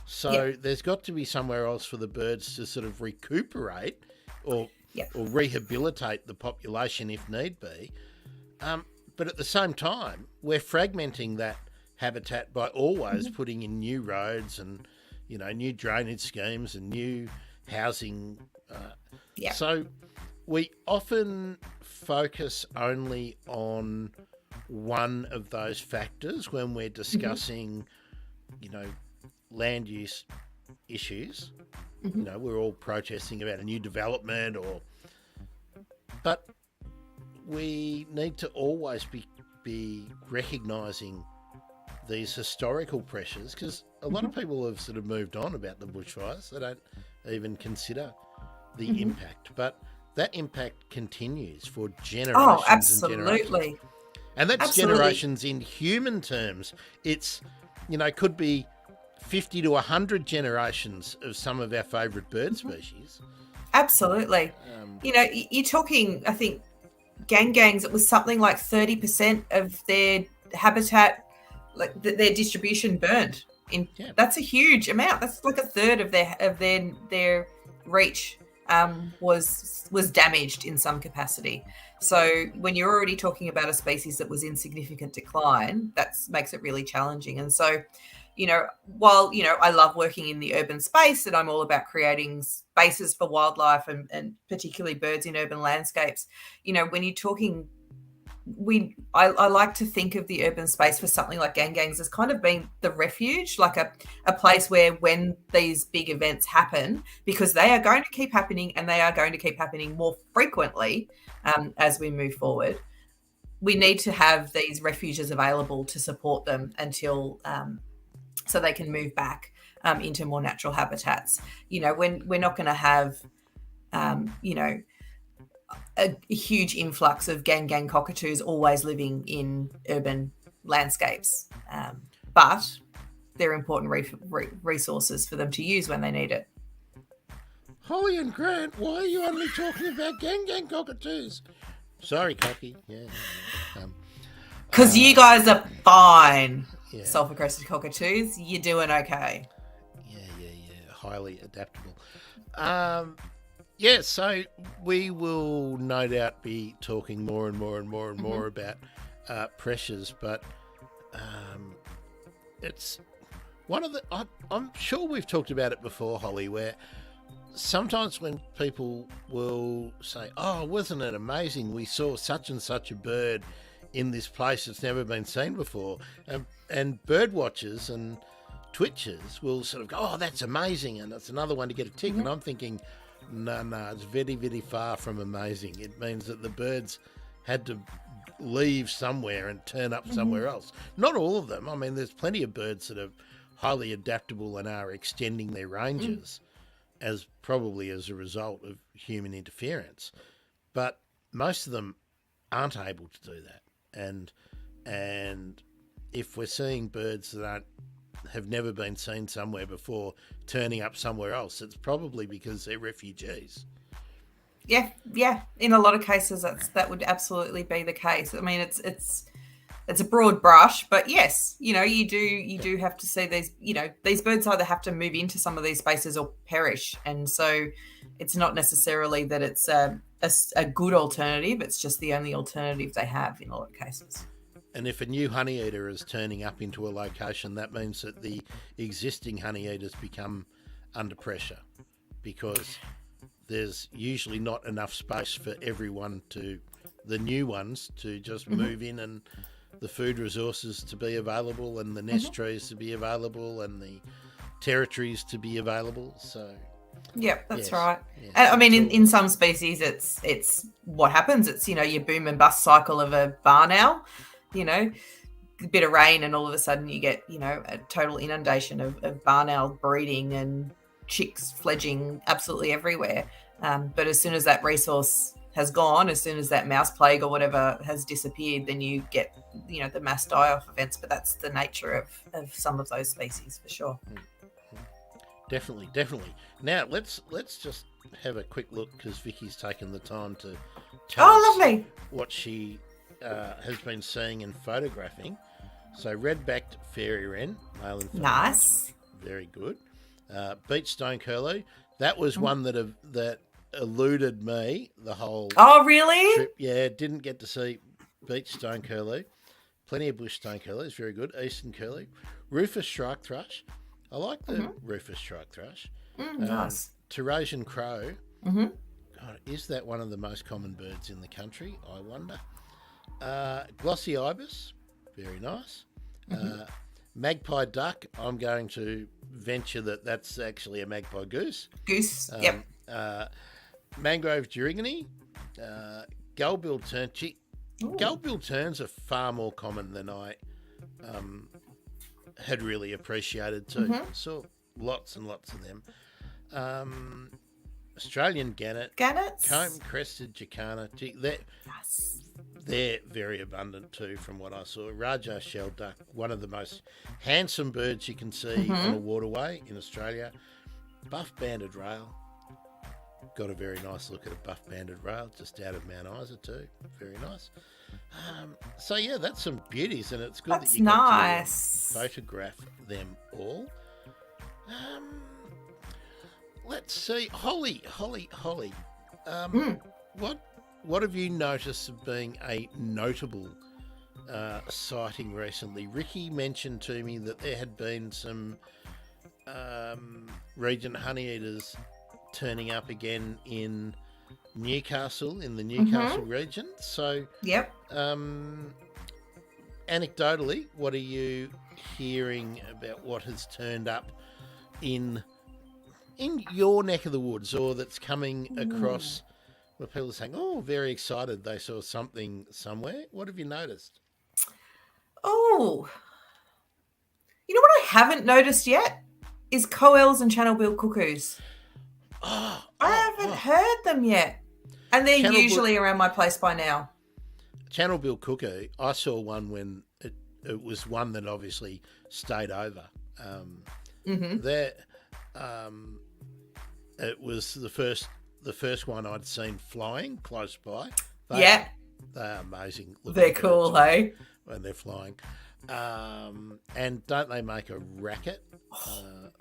So there's got to be somewhere else for the birds to sort of recuperate or rehabilitate the population if need be. But at the same time, we're fragmenting that habitat by always putting in new roads and, new drainage schemes and new housing. So we often focus only on one of those factors when we're discussing, land use issues. You know, we're all protesting about a new development, but we need to always be recognising these historical pressures, because a lot of people have sort of moved on about the bushfires. They don't even consider the impact, but that impact continues for generations Oh, and generations. absolutely. And that's Absolutely. generations in human terms. It's, you know, could be 50 to 100 generations of some of our favourite bird species. Absolutely. You know, you're talking, I think, gangs, it was something like 30% of their habitat, like their distribution burned. That's a huge amount. That's like a third of their reach was damaged in some capacity. So when you're already talking about a species that was in significant decline, that makes it really challenging. And so, you know, while, you know, I love working in the urban space and I'm all about creating spaces for wildlife and particularly birds in urban landscapes, you know, when you're talking, I like to think of the urban space for something like gangs as kind of being the refuge, like a place where when these big events happen, because they are going to keep happening and they are going to keep happening more frequently as we move forward, we need to have these refuges available to support them until so they can move back into more natural habitats. You know, when we're not going to have, you know, a huge influx of gang cockatoos always living in urban landscapes, but they're important resources for them to use when they need it. Holly and Grant, why are you only talking about gang cockatoos? Sorry, Cocky. Yeah. Because you guys are fine. Yeah. Sulphur-crested cockatoos, you're doing okay. Yeah. Highly adaptable. So we will no doubt be talking more and more about pressures, but it's one of the... I'm sure we've talked about it before, Holly, where sometimes when people will say, oh, wasn't it amazing? We saw such and such a bird in this place that's never been seen before. And bird watchers and twitchers will sort of go, oh, that's amazing, and that's another one to get a tick. And I'm thinking, no, it's very, very far from amazing. It means that the birds had to leave somewhere and turn up somewhere else. Not all of them. I mean, there's plenty of birds that are highly adaptable and are extending their ranges as a result of human interference. But most of them aren't able to do that. And if we're seeing birds that have never been seen somewhere before turning up somewhere else, it's probably because they're refugees. Yeah. In a lot of cases, that would absolutely be the case. I mean, it's a broad brush, but yes, you know, you do have to see these. You know, these birds either have to move into some of these spaces or perish, and so it's not necessarily that it's a good alternative. It's just the only alternative they have in a lot of cases. And if a new honeyeater is turning up into a location, that means that the existing honeyeaters become under pressure, because there's usually not enough space for the new ones to just move in, and the food resources to be available, and the nest trees to be available, and the territories to be available. So, yep, that's yes, right. Yes, I mean, in some species, it's what happens. It's, you know, your boom and bust cycle of a barn owl. You know, a bit of rain and all of a sudden you get, you know, a total inundation of barn owl breeding and chicks fledging absolutely everywhere. But as soon as that resource has gone, as soon as that mouse plague or whatever has disappeared, then you get, you know, the mass die-off events. But that's the nature of some of those species for sure. Definitely. Now let's just have a quick look, because Vicky's taken the time to tell us lovely. what she has been seeing and photographing. So red-backed fairy wren, male and female. Nice. Very good. Beach stone curlew. That was one that eluded me the whole Oh, really? trip. Yeah, didn't get to see beach stone curlew. Plenty of bush stone curlews. Very good. Eastern curlew. Rufous shrike thrush. I like the rufous shrike thrush. Nice. Eurasian crow. God, is that one of the most common birds in the country? I wonder. Glossy ibis, very nice. Magpie duck, I'm going to venture that's actually a magpie goose. Goose, yep. Mangrove Durigony, Gull-billed tern. Ooh. Gull-billed terns are far more common than I had really appreciated too. Mm-hmm. Saw lots and lots of them. Australian gannet, Gannets. comb-crested jacana. They're very abundant too, from what I saw. Rajah shell duck, one of the most handsome birds you can see on a waterway in Australia. Buff-banded rail. Got a very nice look at a buff-banded rail just out of Mount Isa too. Very nice. So yeah, that's some beauties, and it's good that you got to photograph them all. Let's see, Holly. What have you noticed of being a notable sighting recently? Ricky mentioned to me that there had been some regent honeyeaters turning up again in Newcastle, in the Newcastle region. So, yep. Anecdotally, what are you hearing about what has turned up in your neck of the woods, or that's coming across? Where people are saying, "Oh, very excited! They saw something somewhere." What have you noticed? Oh, you know what I haven't noticed yet is coels and channel-billed cuckoos. I haven't heard them yet, and they're usually around my place by now. Channel-billed cuckoo. I saw one when it was one that obviously stayed over. It was the first one I'd seen flying close by. They're amazing. They're cool, hey? When they're flying. And don't they make a racket?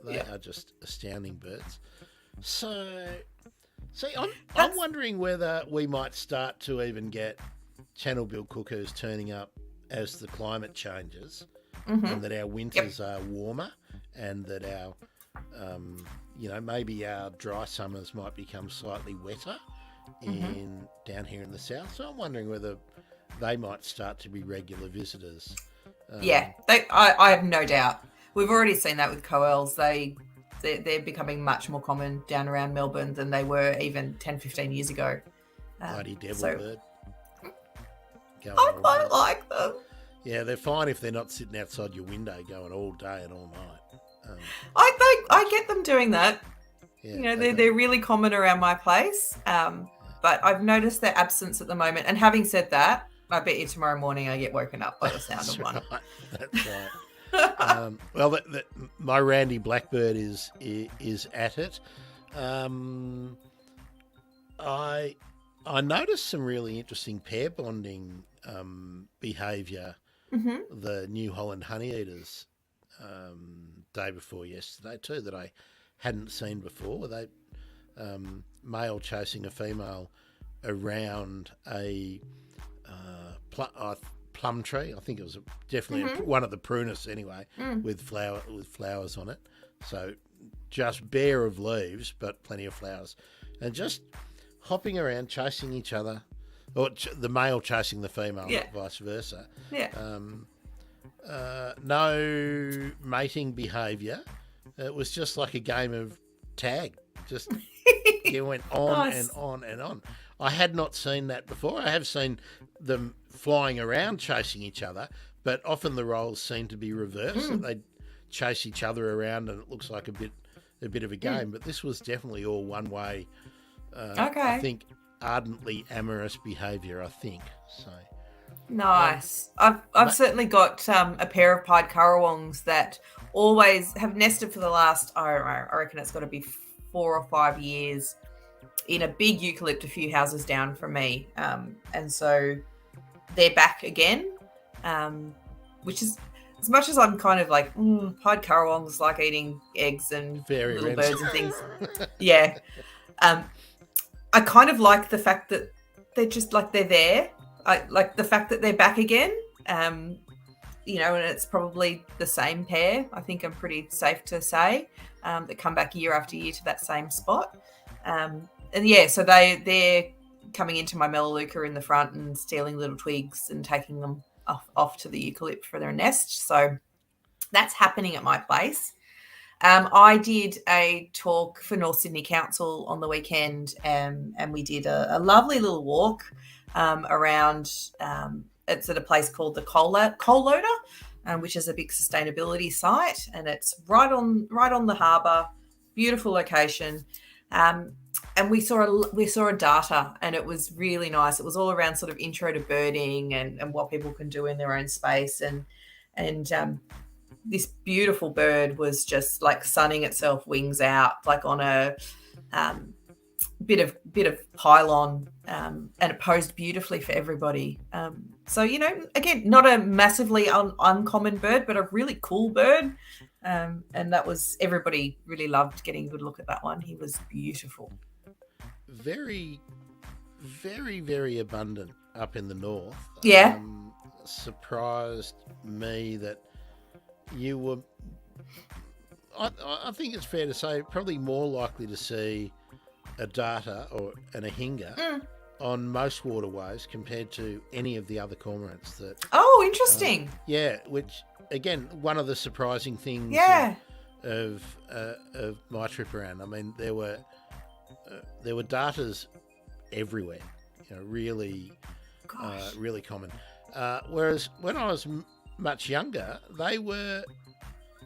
They are just astounding birds. So, see, I'm wondering whether we might start to even get channel-billed cuckoos turning up as the climate changes, and that our winters are warmer, and that our maybe our dry summers might become slightly wetter down here in the south. So I'm wondering whether they might start to be regular visitors. I have no doubt. We've already seen that with coels. They're becoming much more common down around Melbourne than they were even 10, 15 years ago. Bloody devil bird. I quite like them. Yeah, they're fine if they're not sitting outside your window going all day and all night. I get them doing that. Yeah, they're really common around my place. But I've noticed their absence at the moment. And having said that, I bet you tomorrow morning I get woken up by the sound of one. That's right. Well, my Randy Blackbird is at it. I noticed some really interesting pair bonding behaviour. The New Holland honeyeaters day before yesterday too, that I hadn't seen before. They male chasing a female around a plum tree. I think it was definitely one of the prunus anyway, with flowers on it. So just bare of leaves, but plenty of flowers, and just hopping around chasing each other, or the male chasing the female, not vice versa. No mating behaviour. It was just like a game of tag. Just it went on and on and on. I had not seen that before. I have seen them flying around chasing each other, but often the roles seem to be reversed. That they chase each other around, and it looks like a bit of a game. But this was definitely all one way. I think ardently amorous behaviour. I think so. Nice. I've certainly got a pair of pied currawongs that always have nested for the last, I reckon it's got to be 4 or 5 years in a big eucalypt a few houses down from me. And so they're back again, which is, as much as I'm kind of like, pied currawongs like eating eggs and little birds and things. Yeah. I kind of like the fact that they're just like they're there. I like the fact that they're back again, and it's probably the same pair. I think I'm pretty safe to say that come back year after year to that same spot. So they're coming into my melaleuca in the front and stealing little twigs and taking them off to the eucalypt for their nest. So that's happening at my place. I did a talk for North Sydney Council on the weekend, and we did a lovely little walk around. It's at a place called the Coal Loader, which is a big sustainability site, and it's right on the harbour. Beautiful location. And we saw a data, and it was really nice. It was all around sort of intro to birding and what people can do in their own space, and this beautiful bird was just like sunning itself, wings out, like on a bit of pylon, and it posed beautifully for everybody. So, again, not a massively uncommon bird, but a really cool bird. And that was, everybody really loved getting a good look at that one. He was beautiful. Very, very, very abundant up in the north. Yeah. Surprised me that you were, I think it's fair to say, probably more likely to see a darter or a hinga on most waterways compared to any of the other cormorants. Oh, interesting. Which, again, one of the surprising things of my trip around. I mean, there were darters everywhere, really common. Whereas when I was much younger, they were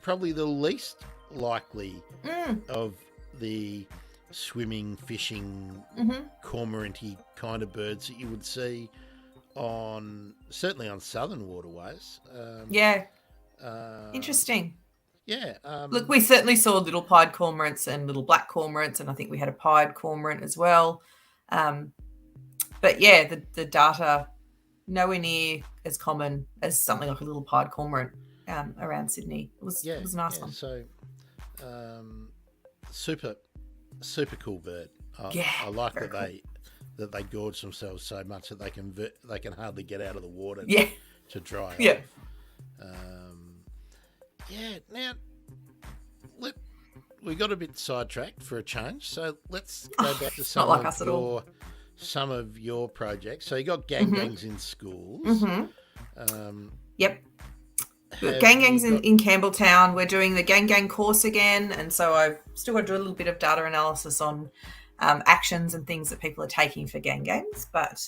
probably the least likely of the swimming, fishing, cormoranty kind of birds that you would see certainly on southern waterways. Interesting. Yeah. Look, we certainly saw little pied cormorants and little black cormorants, and I think we had a pied cormorant as well. But yeah, the darter, nowhere near as common as something like a little pied cormorant around Sydney. It was a nice one. So, super cool bird. I like that cool. they gorge themselves so much that they can hardly get out of the water to dry off. Now we got a bit sidetracked for a change, so let's go back to some of your projects. So you got gangs in schools. Yep. Gangs in Campbelltown. We're doing the gang course again, and so I've still got to do a little bit of data analysis on actions and things that people are taking for gangs, but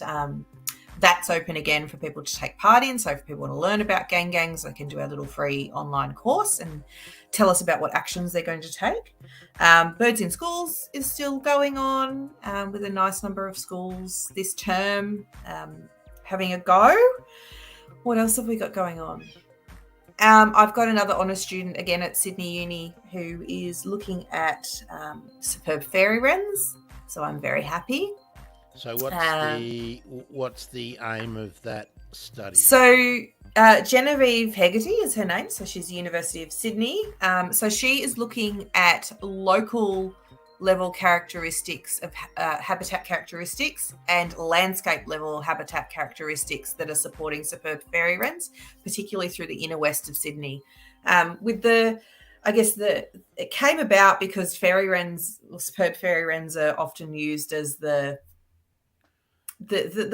that's open again for people to take part in. So if people want to learn about gangs, they can do our little free online course and tell us about what actions they're going to take. Birds in Schools is still going on with a nice number of schools this term having a go. What else have we got going on? I've got another honours student again at Sydney Uni who is looking at superb fairy wrens. So I'm very happy. So what's the aim of that study? So Genevieve Hegarty is her name. So she's the University of Sydney. So she is looking at local level characteristics of habitat characteristics and landscape level habitat characteristics that are supporting superb fairy wrens, particularly through the inner west of Sydney. It came about because fairy wrens, or superb fairy wrens, are often used as the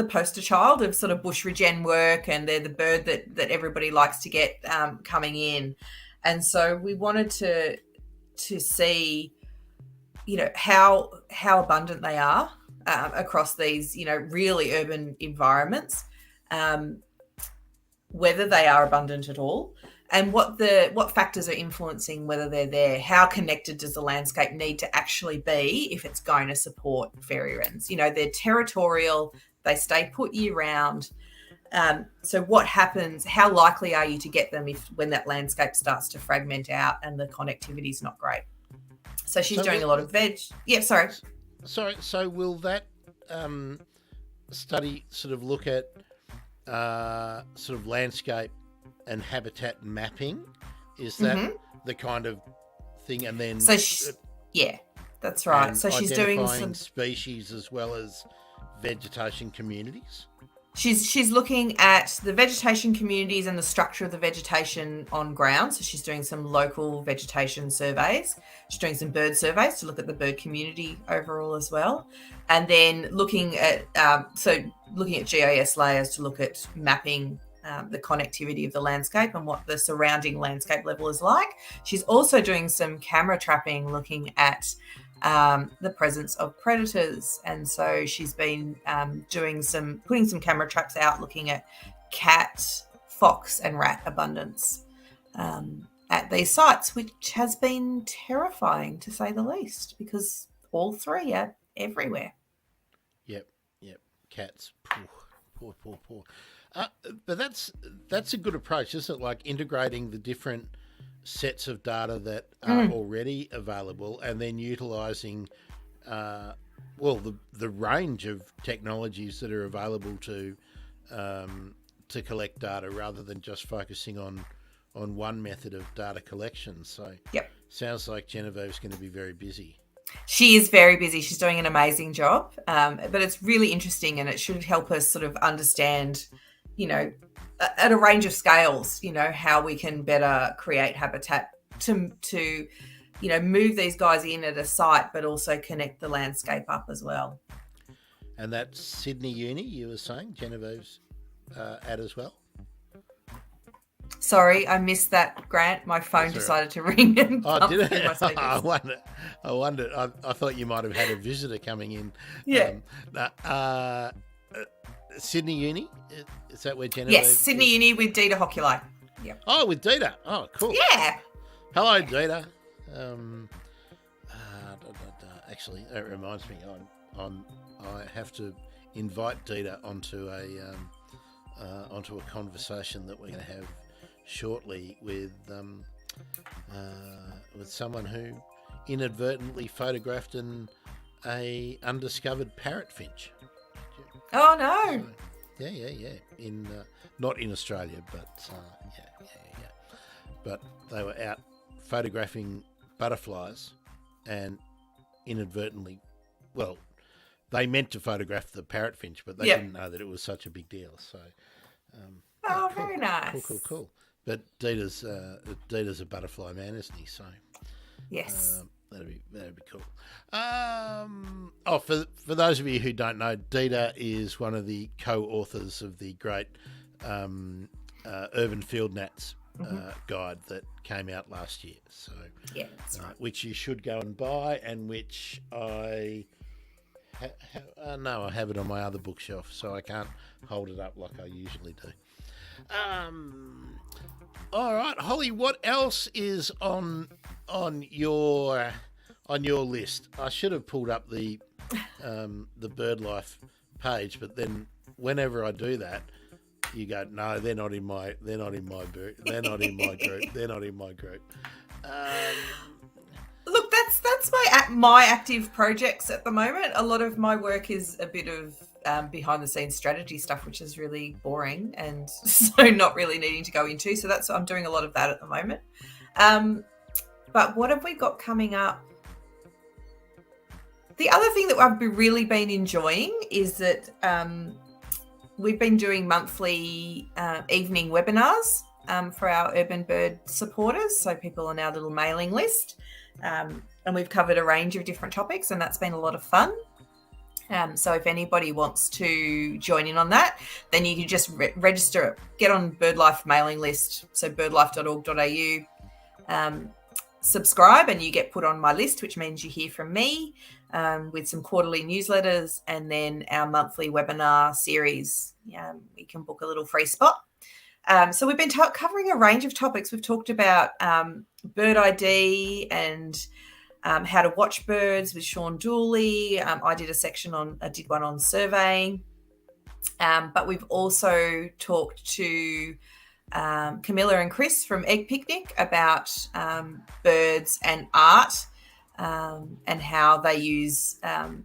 poster child of sort of bush regen work, and they're the bird that everybody likes to get coming in. And so we wanted to see, how abundant they are across these, really urban environments, whether they are abundant at all, and what factors are influencing whether they're there. How connected does the landscape need to actually be if it's going to support fairy wrens? They're territorial, they stay put year round. So what happens? How likely are you to get them when that landscape starts to fragment out and the connectivity is not great? So she's doing a lot of veg. Yeah, sorry. So will that study sort of look at sort of landscape and habitat mapping? Is that the kind of thing? And then that's right. So she's doing some species as well as vegetation communities. She's looking at the vegetation communities and the structure of the vegetation on ground. So she's doing some local vegetation surveys. She's doing some bird surveys to look at the bird community overall as well. And then looking at GIS layers to look at mapping the connectivity of the landscape and what the surrounding landscape level is like. She's also doing some camera trapping, looking at the presence of predators. And so she's been putting some camera traps out, looking at cat, fox and rat abundance at these sites, which has been terrifying to say the least, because all three are everywhere. Yep. Cats. Poor. But that's a good approach, isn't it? Like integrating the different sets of data that are already available, and then utilising, the range of technologies that are available to collect data, rather than just focusing on one method of data collection. So, sounds like Genevieve's going to be very busy. She is very busy. She's doing an amazing job, but it's really interesting, and it should help us sort of understand, at a range of scales, how we can better create habitat to move these guys in at a site, but also connect the landscape up as well. And that's Sydney Uni, you were saying, Genevieve's at as well? Sorry, I missed that, Grant. My phone decided to ring. And did it? I wondered. I thought you might have had a visitor coming in. Yeah. Sydney Uni, is that where Genevieve? Yes, Sydney Uni with Dita Hoculi. Yep. Oh, with Dita. Oh, cool. Yeah. Hello, Dita. Actually, that reminds me. I have to invite Dita onto a conversation that we're going to have shortly with someone who inadvertently photographed a undiscovered parrotfinch. Oh no! So, yeah. In not in Australia, but yeah. But they were out photographing butterflies, and inadvertently, they meant to photograph the parrotfinch, but they didn't know that it was such a big deal. So, cool. Very nice. Cool. But Dita's a butterfly man, isn't he? So, yes. That'd be cool. For those of you who don't know, Dita is one of the co-authors of the great Urban Field Gnats guide that came out last year. So, that's right. Which you should go and buy, and which I have it on my other bookshelf, so I can't hold it up like I usually do. All right, Holly, what else is on your list? I should have pulled up the Birdlife page, but then whenever I do that, you go, no, they're not in my group. They're not in my group. Look, that's my active projects at the moment. A lot of my work is a bit of behind the scenes strategy stuff, which is really boring and so not really needing to go into. So I'm doing a lot of that at the moment. But what have we got coming up? The other thing that I've really been enjoying is that we've been doing monthly evening webinars for our Urban Bird supporters, so people on our little mailing list. And we've covered a range of different topics, and that's been a lot of fun. So if anybody wants to join in on that, then you can just register, get on Birdlife mailing list, so birdlife.org.au, subscribe, and you get put on my list, which means you hear from me with some quarterly newsletters, and then our monthly webinar series. You can book a little free spot. So we've been covering a range of topics. We've talked about bird ID and how to watch birds with Sean Dooley. I did one on surveying, but we've also talked to Camilla and Chris from Egg Picnic about birds and art, and how they use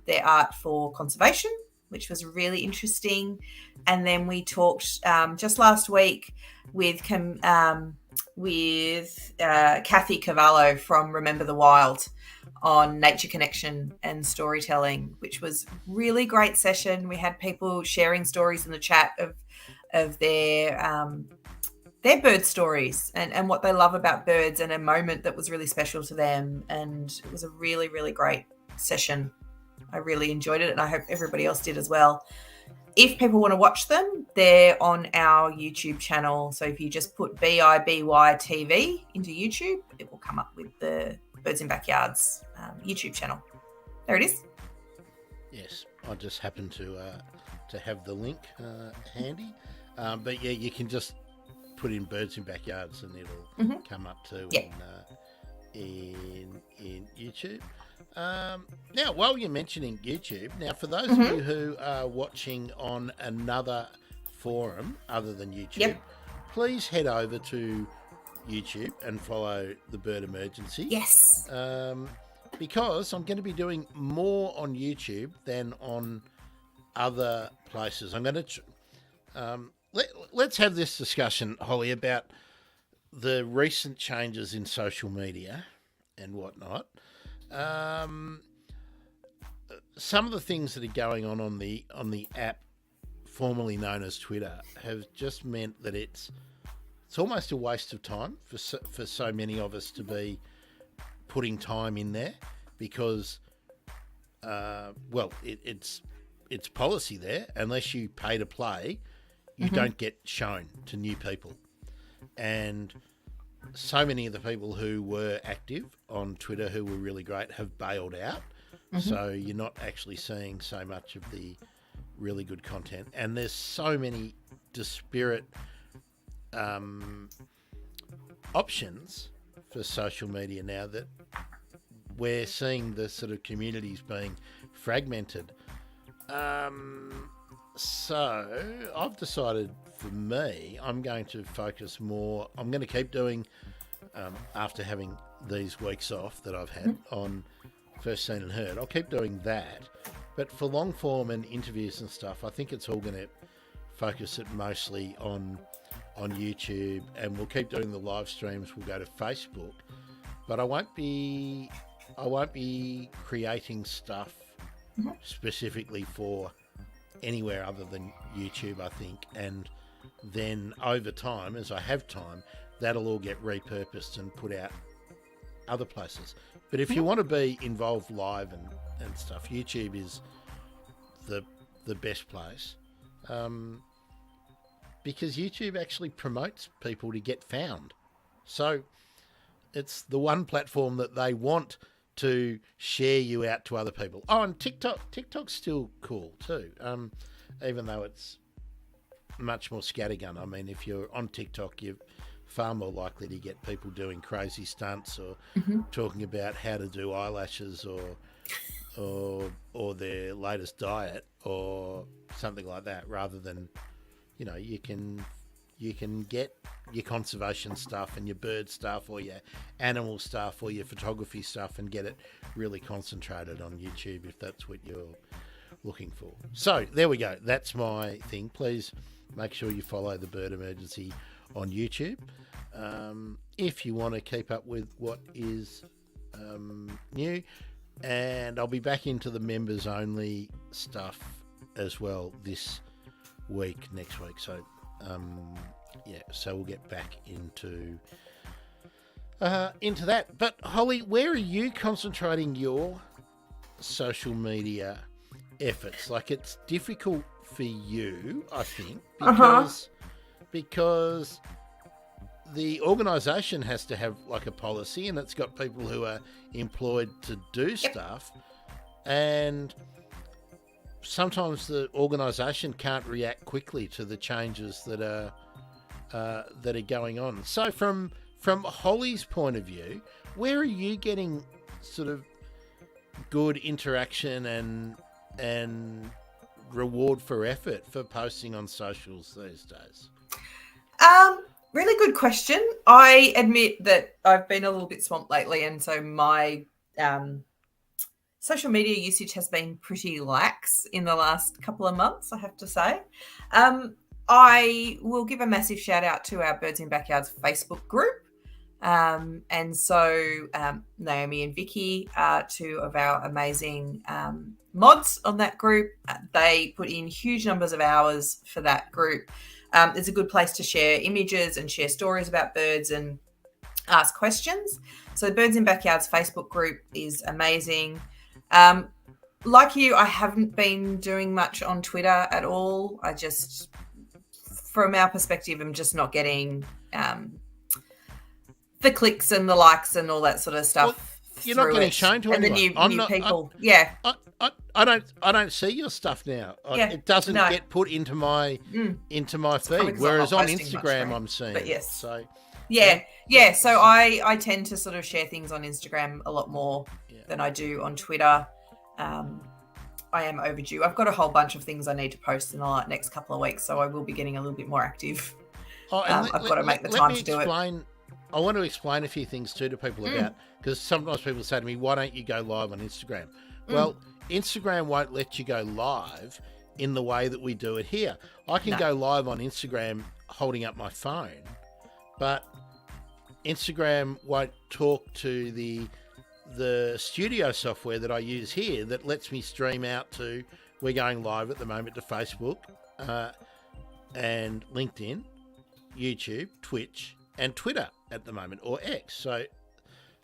their art for conservation, which was really interesting. And then we talked just last week with Kathy Cavallo from Remember the Wild on nature connection and storytelling, which was really great session. We had people sharing stories in the chat of their bird stories and what they love about birds, and a moment that was really special to them. And it was a really, really great session. I really enjoyed it, and I hope everybody else did as well. if people want to watch them, they're on our YouTube channel. So if you just put BIBY TV into YouTube, it will come up with the Birds in Backyards YouTube channel. There it is. Yes, I just happen to have the link handy. But yeah, you can just put in Birds in Backyards and it'll come up too in YouTube. Now, while you're mentioning YouTube, now for those of you who are watching on another forum other than YouTube, please head over to YouTube and follow the Bird Emergency. Yes. Because I'm going to be doing more on YouTube than on other places. I'm going to let's have this discussion, Holly, about the recent changes in social media and whatnot. Some of the things that are going on the app, formerly known as Twitter, have just meant that it's almost a waste of time for so many of us to be putting time in there because, it's policy there. Unless you pay to play, you don't get shown to new people. And so many of the people who were active on Twitter, who were really great, have bailed out. So you're not actually seeing so much of the really good content. And there's so many disparate options for social media now that we're seeing the sort of communities being fragmented. So I've decided for me, I'm going to focus more. I'm going to keep doing, after having these weeks off that I've had on First Seen and Heard, I'll keep doing that. But for long form and interviews and stuff, I think it's all going to focus it mostly on YouTube, and we'll keep doing the live streams. We'll go to Facebook, but I won't be creating stuff specifically for anywhere other than YouTube, I think. And then over time, as I have time, that'll all get repurposed and put out other places. But if you want to be involved live and stuff, YouTube is the best place, because YouTube actually promotes people to get found. So it's the one platform that they want to share you out to other people. Oh, and TikTok's still cool too, even though it's much more scattergun. I mean, if you're on TikTok, you're far more likely to get people doing crazy stunts or talking about how to do eyelashes or their latest diet or something like that, rather than, you can get your conservation stuff and your bird stuff or your animal stuff or your photography stuff and get it really concentrated on YouTube if that's what you're looking for. So there we go. That's my thing. Please make sure you follow the Bird Emergency on YouTube if you want to keep up with what is new. And I'll be back into the members only stuff as well this week, next week. So so we'll get back into that. But Holly, where are you concentrating your social media efforts? Like, it's difficult for you, I think, because the organisation has to have like a policy, and it's got people who are employed to do stuff, and sometimes the organisation can't react quickly to the changes that are going on. So from Holly's point of view, where are you getting sort of good interaction and reward for effort for posting on socials these days? Really good question. I admit that I've been a little bit swamped lately, and so my social media usage has been pretty lax in the last couple of months, I have to say. I will give a massive shout out to our Birds in Backyards Facebook group. And so Naomi and Vicky are two of our amazing mods on that group. They put in huge numbers of hours for that group. It's a good place to share images and share stories about birds and ask questions. So the Birds in Backyards Facebook group is amazing. Like you, I haven't been doing much on Twitter at all. I just, from our perspective, I'm just not getting the clicks and the likes and all that sort of stuff. Well, you're not getting shown to anyone. And the new people. Yeah. I don't see your stuff now. It doesn't get put into my feed. Whereas on Instagram, I'm seeing. But yes. So yeah. So I tend to sort of share things on Instagram a lot more than I do on Twitter. I am overdue. I've got a whole bunch of things I need to post in the next couple of weeks, so I will be getting a little bit more active. I've got to make the time to do it. I want to explain a few things too to people about, because sometimes people say to me, why don't you go live on Instagram? Well, Instagram won't let you go live in the way that we do it here. I can go live on Instagram holding up my phone, but Instagram won't talk to the studio software that I use here that lets me stream out to, we're going live at the moment to Facebook and LinkedIn, YouTube, Twitch, and Twitter at the moment, or X. So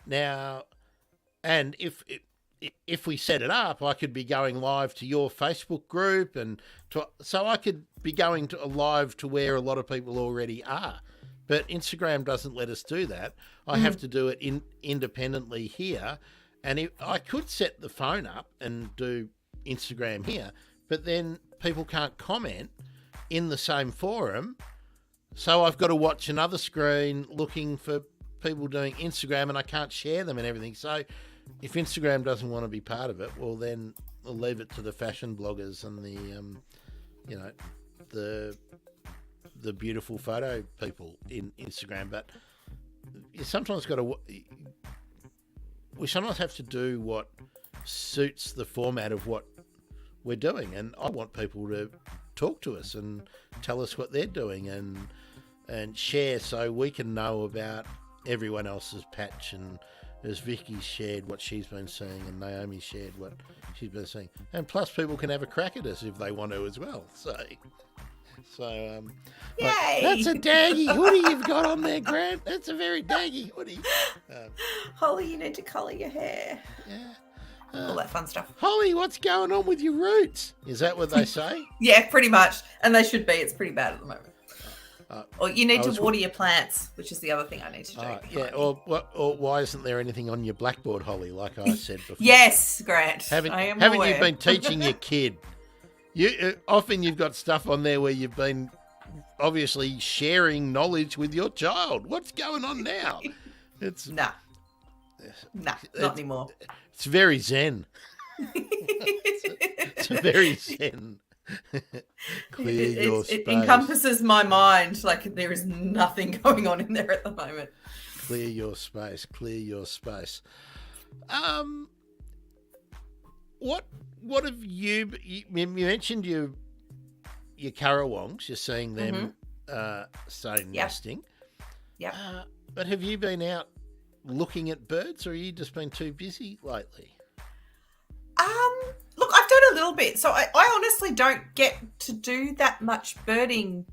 now, and if we set it up, I could be going live to your Facebook group, and so I could be going live to where a lot of people already are. But Instagram doesn't let us do that. I have to do it independently here. And I could set the phone up and do Instagram here, but then people can't comment in the same forum. So I've got to watch another screen looking for people doing Instagram, and I can't share them and everything. So if Instagram doesn't want to be part of it, well, then we'll leave it to the fashion bloggers and the beautiful photo people in Instagram. But you sometimes we sometimes have to do what suits the format of what we're doing. And I want people to talk to us and tell us what they're doing and share, so we can know about everyone else's patch. And as Vicky shared what she's been seeing, and Naomi shared what she's been seeing, and plus people can have a crack at us if they want to as well. So Yay! That's a daggy hoodie you've got on there, Grant. That's a very daggy hoodie. Holly, you need to colour your hair. Yeah. All that fun stuff. Holly, what's going on with your roots? Is that what they say? Yeah, pretty much. And they should be. It's pretty bad at the moment. Or you need to water your plants, which is the other thing I need to do. Yeah, or why isn't there anything on your blackboard, Holly, like I said before? Yes, Grant. Haven't you been teaching your kid? Often you've got stuff on there where you've been obviously sharing knowledge with your child. What's going on now? It's not anymore. It's very zen. It's very zen. Clear your space. It encompasses my mind. Like there is nothing going on in there at the moment. Clear your space. Clear your space. What have you mentioned your currawongs? You're seeing them starting nesting. Yeah. But have you been out looking at birds, or have you just been too busy lately? Look, I've done a little bit. So I honestly don't get to do that much birding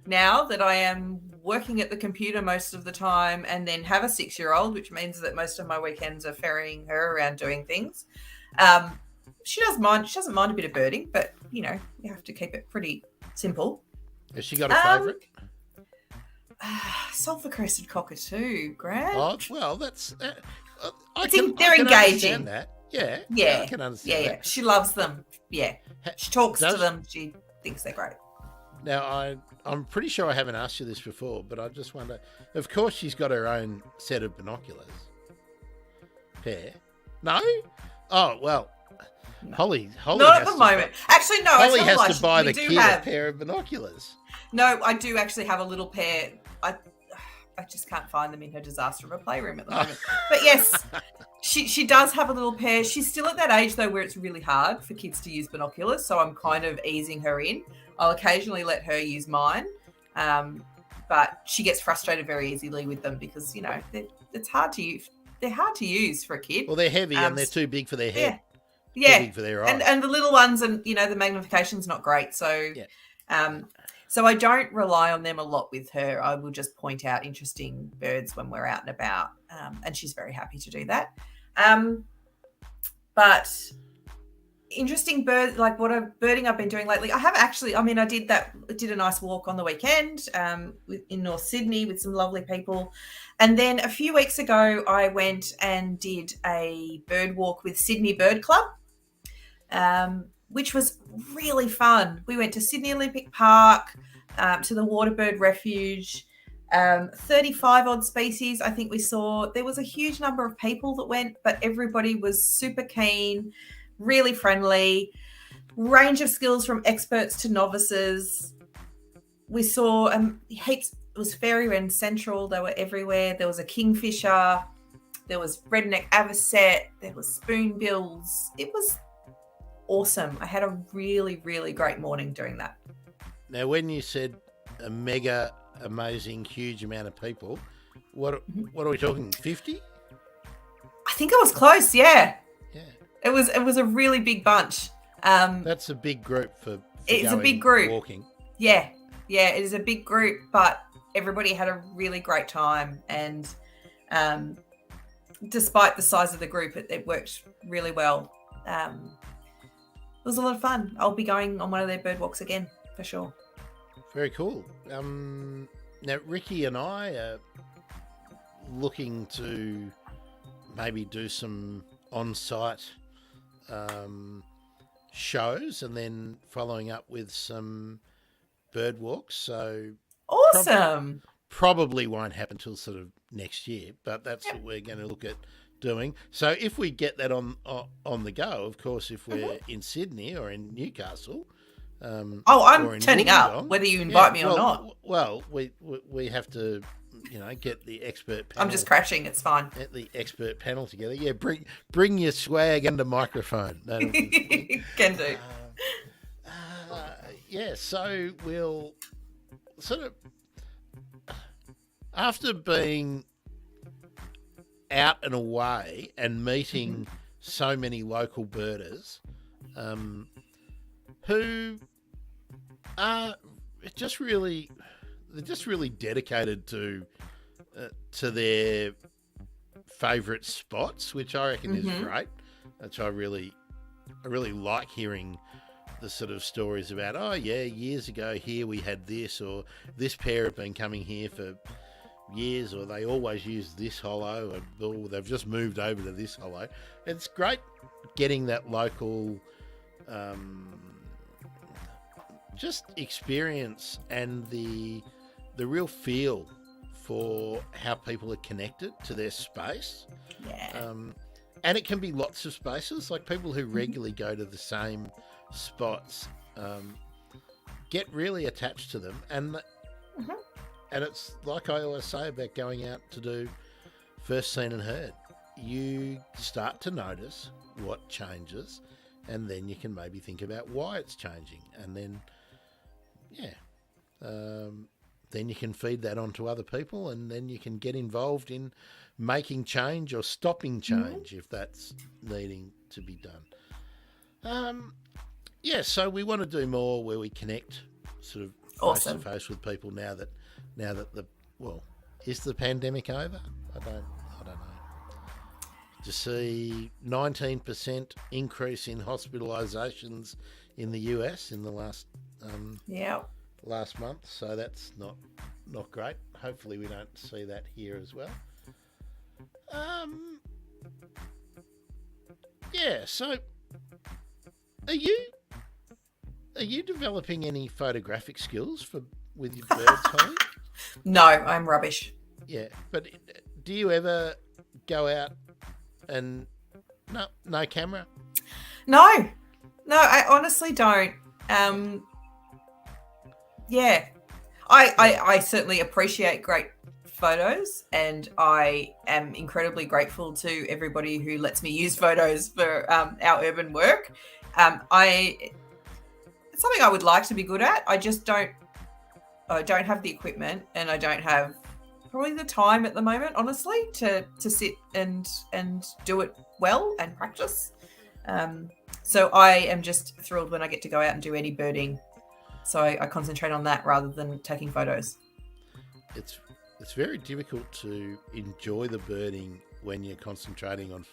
now that I am working at the computer most of the time, and then have a 6-year-old, which means that most of my weekends are ferrying her around doing things. She doesn't mind a bit of birding, but you have to keep it pretty simple. Has she got a favourite? Sulphur crested cockatoo, Grant. Oh, well, that's they're engaging. That. Yeah, I can understand. Yeah. She loves them. Yeah, she talks to them. She thinks they're great. Now, I'm pretty sure I haven't asked you this before, but I just wonder. Of course, she's got her own set of binoculars. Pair? No? Oh well. No. Holly not at the moment. Actually, no. Holly has to buy the kid a pair of binoculars. No, I do actually have a little pair. I just can't find them in her disaster of a playroom at the moment. But yes, she does have a little pair. She's still at that age, though, where it's really hard for kids to use binoculars, so I'm kind of easing her in. I'll occasionally let her use mine, but she gets frustrated very easily with them because, it's hard to use. They're hard to use for a kid. Well, they're heavy and they're too big for their head. Yeah. Too big for their eyes. And the little ones, and, the magnification's not great, so... Yeah. So I don't rely on them a lot with her. I will just point out interesting birds when we're out and about, and she's very happy to do that. But interesting bird, like what a birding I've been doing lately. I have actually, I mean, I did a nice walk on the weekend in North Sydney with some lovely people. And then a few weeks ago, I went and did a bird walk with Sydney Bird Club, which was really fun. We went to Sydney Olympic Park, to the Waterbird Refuge. 35 odd species I think we saw. There was a huge number of people that went, but everybody was super keen, really friendly, range of skills from experts to novices. We saw heaps. It was fairy wren central. They were everywhere. There was a kingfisher. There was redneck avocet. There was spoonbills. It was awesome. I had a really, really great morning doing that. Now, when you said a mega amazing, huge amount of people, what are we talking? 50? I think it was close. Yeah. Yeah. It was a really big bunch. That's a big group for it's a big group walking. Yeah, it is a big group, but everybody had a really great time, and despite the size of the group, it worked really well. It was a lot of fun. I'll be going on one of their bird walks again for sure. Very cool. Now, Ricky and I are looking to maybe do some on-site shows and then following up with some bird walks. So awesome. Probably won't happen till sort of next year, but that's what we're going to look at doing. So if we get that on the go, of course, if we're in Sydney or in Newcastle. I'm turning up, whether you invite me or not. Well, we have to, get the expert panel. I'm just crashing. It's fine. Get the expert panel together. Yeah, bring your swag and a microphone. Can do. So we'll sort of, after being out and away and meeting so many local birders, who are just really dedicated to their favourite spots, which I reckon is great. Which I really like hearing the sort of stories about. Oh yeah, years ago here we had this, or this pair have been coming here for years, or they always use this hollow, or they've just moved over to this hollow. It's great getting that local. Just experience and the real feel for how people are connected to their space. Yeah. And it can be lots of spaces, like people who regularly go to the same spots get really attached to them. And it's like I always say about going out to do first seen and heard. You start to notice what changes, and then you can maybe think about why it's changing. And then then you can feed that on to other people, and then you can get involved in making change or stopping change if that's needing to be done. So we want to do more where we connect sort of face to face with people now that is the pandemic over? I don't know. To see 19% increase in hospitalizations in the US in the last month, so that's not great. Hopefully we don't see that here as well. So are you developing any photographic skills with your birds, Holly? No, I'm rubbish. Yeah, but do you ever go out and no camera? No, I honestly don't. I certainly appreciate great photos, and I am incredibly grateful to everybody who lets me use photos for our urban work. It's something I would like to be good at. I just don't have the equipment, and I don't have probably the time at the moment, honestly, to sit and do it well and practice. So I am just thrilled when I get to go out and do any birding. So I concentrate on that rather than taking photos. It's very difficult to enjoy the birding when you're concentrating on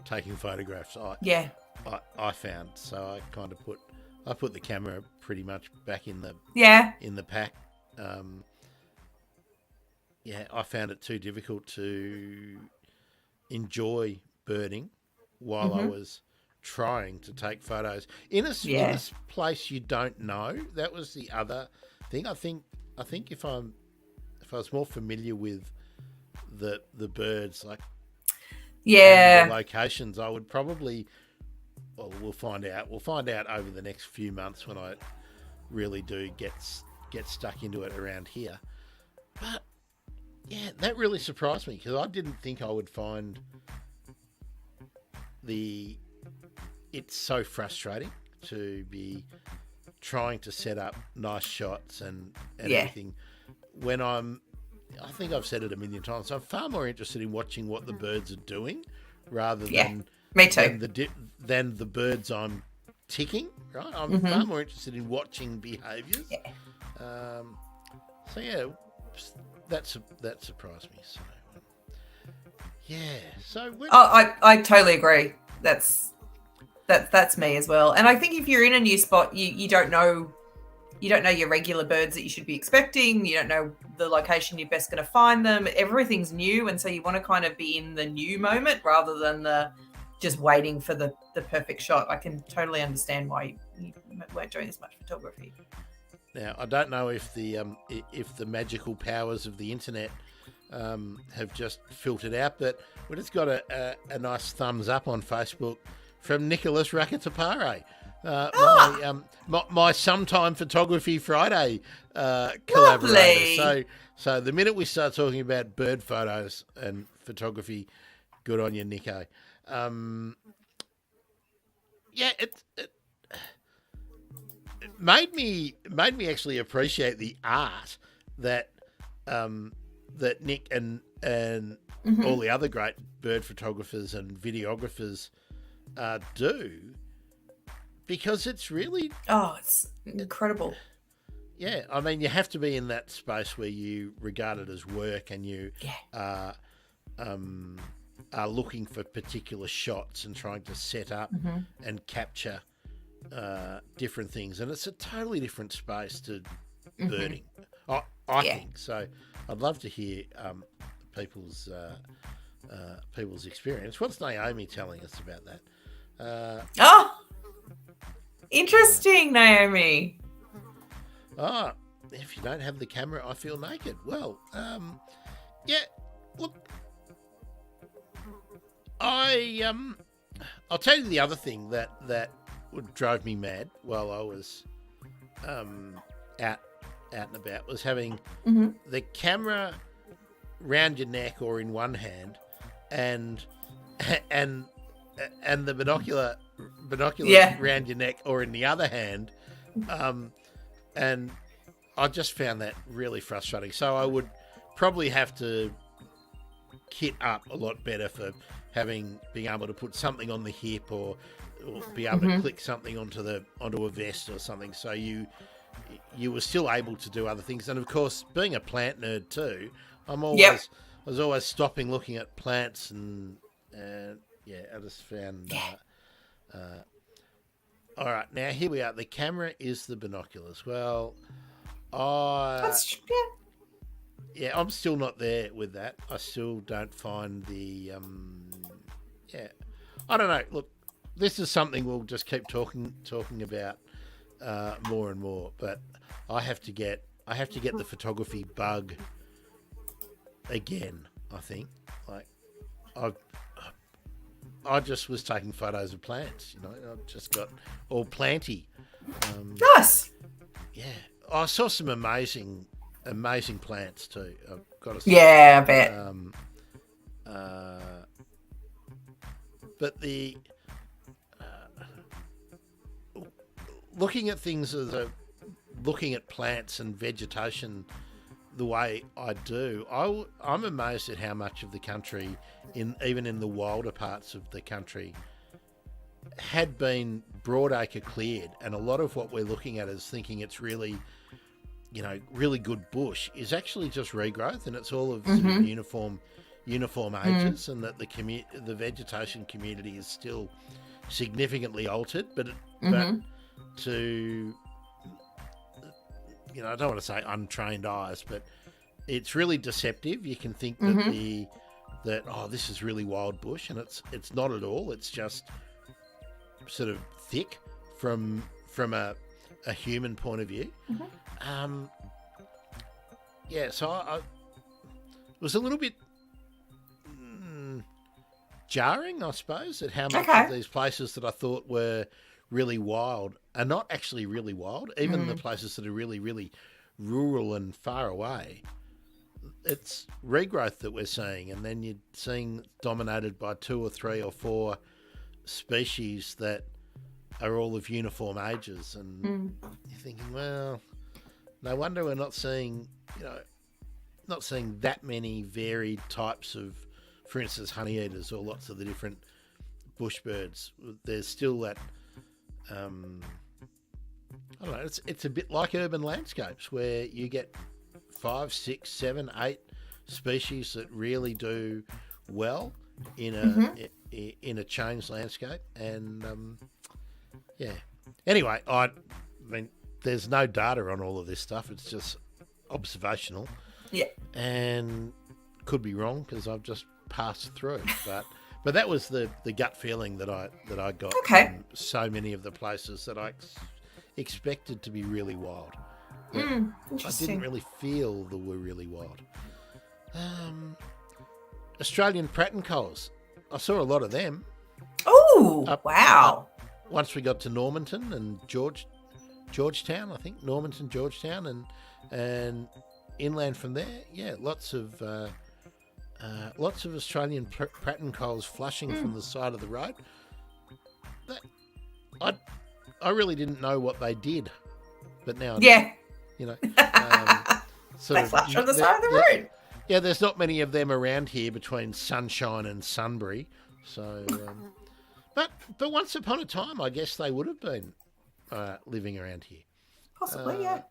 taking photographs. Yeah. I found. So I kind of put the camera pretty much back in the pack. I found it too difficult to enjoy birding while I was trying to take photos in a place you don't know. That was the other thing. I think if I was more familiar with the birds, like the locations, I would probably. Well, we'll find out. We'll find out over the next few months when I really do get stuck into it around here. But yeah, that really surprised me because I didn't think I would find it's so frustrating to be trying to set up nice shots and everything when I think I've said it a million times. I'm far more interested in watching what the birds are doing rather than me too. Than the birds I'm ticking. Right, I'm far more interested in watching behaviours. Yeah. That surprised me. So So I totally agree. That's me as well. And I think if you're in a new spot, you don't know your regular birds that you should be expecting. You don't know the location you're best going to find them. Everything's new, and so you want to kind of be in the new moment rather than just waiting for the perfect shot. I can totally understand why you weren't doing as much photography. Now, I don't know if the magical powers of the internet have just filtered out, but we just got a nice thumbs up on Facebook from Nicholas Rakatapare, my Sometime Photography Friday collaborator. So the minute we start talking about bird photos and photography, good on you, Nico. It made me actually appreciate the art that Nick and all the other great bird photographers and videographers do, because it's really it's incredible. Yeah, I mean, you have to be in that space where you regard it as work and you are looking for particular shots and trying to set up and capture different things. And it's a totally different space to birding, I think. So I'd love to hear people's experience. What's Naomi telling us about that? Interesting, Naomi. If you don't have the camera, I feel naked. Well, look, I'll tell you the other thing that would drive me mad while I was out and about was having the camera round your neck or in one hand and the binoculars round your neck or in the other hand, and I just found that really frustrating. So I would probably have to kit up a lot better for being able to put something on the hip or be able to click something onto a vest or something, so you were still able to do other things. And of course, being a plant nerd too, I was always stopping looking at plants and I just found. All right, now here we are. The camera is the binoculars. Well, I'm still not there with that. I still don't find the I don't know. Look, this is something we'll just keep talking about more and more. But I have to get the photography bug again. I think I just was taking photos of plants. I've just got all planty. Nice. Yeah, I saw some amazing plants too. I've got to say. Yeah, I bet. But the looking at things looking at plants and vegetation the way I do, I'm amazed at how much of the country, even in the wilder parts of the country, had been broadacre cleared, and a lot of what we're looking at is thinking it's really, really good bush is actually just regrowth, and it's all of sort of uniform ages, and that the vegetation community is still significantly altered, but to, I don't want to say untrained eyes, but it's really deceptive. You can think that this is really wild bush, and it's not at all. It's just sort of thick from a human point of view. So I was a little bit jarring, I suppose, at how much of these places that I thought were really wild are not actually really wild. Even the places that are really, really rural and far away, it's regrowth that we're seeing, and then you're seeing dominated by 2 or 3 or 4 species that are all of uniform ages, and you're thinking, well, no wonder we're not seeing that many varied types of, for instance, honeyeaters or lots of the different bush birds. There's still that, I don't know, it's a bit like urban landscapes where you get 5, 6, 7, 8 species that really do well in a changed landscape. And anyway, I mean, there's no data on all of this stuff. It's just observational. Yeah, and could be wrong because I've just passed through, but that was the gut feeling that I got from so many of the places that I expected to be really wild. I didn't really feel that were really wild. Australian pratt-and-coals. I saw a lot of them. Oh, wow. Once we got to Normanton and Georgetown, I think, Normanton, Georgetown, and inland from there, lots of Australian pratt-and-coals flushing from the side of the road. I really didn't know what they did, but now they flush from the side of the road. Yeah, there's not many of them around here between Sunshine and Sunbury, so. But once upon a time, I guess they would have been living around here. Possibly, yeah.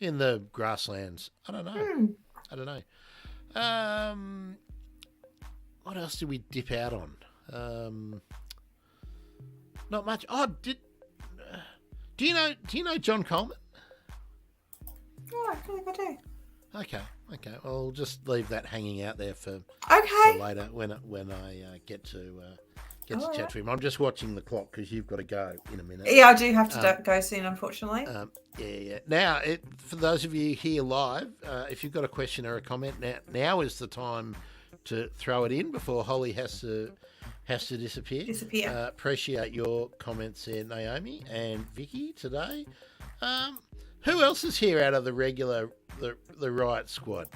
In the grasslands. I don't know. What else did we dip out on? Not much. Do you know John Coleman? Oh, I think I do. Okay. Well, I'll just leave that hanging out there for later when I get to chat to him. I'm just watching the clock because you've got to go in a minute. Yeah, I do have to go soon, unfortunately. Now, for those of you here live, if you've got a question or a comment, now is the time to throw it in before Holly has to disappear. Appreciate your comments there, Naomi and Vicky, today. Who else is here out of the regular the Riot Squad?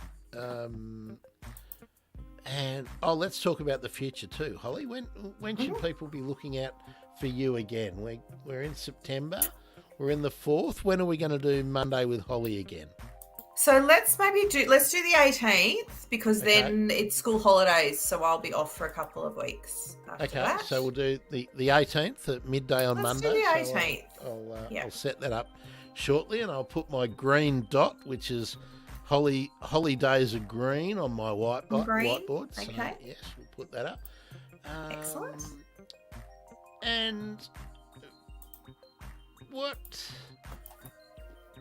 And let's talk about the future too, Holly. When should people be looking out for you again? We're in September. We're in the 4th. When are we going to do Monday with Holly again? So let's do the 18th because then it's school holidays, so I'll be off for a couple of weeks after that. So we'll do the 18th at midday on Monday. Let's do the 18th. I'll set that up shortly, and I'll put my green dot, which is Holidays of Green, on my whiteboard. So, yes, we'll put that up. Excellent. And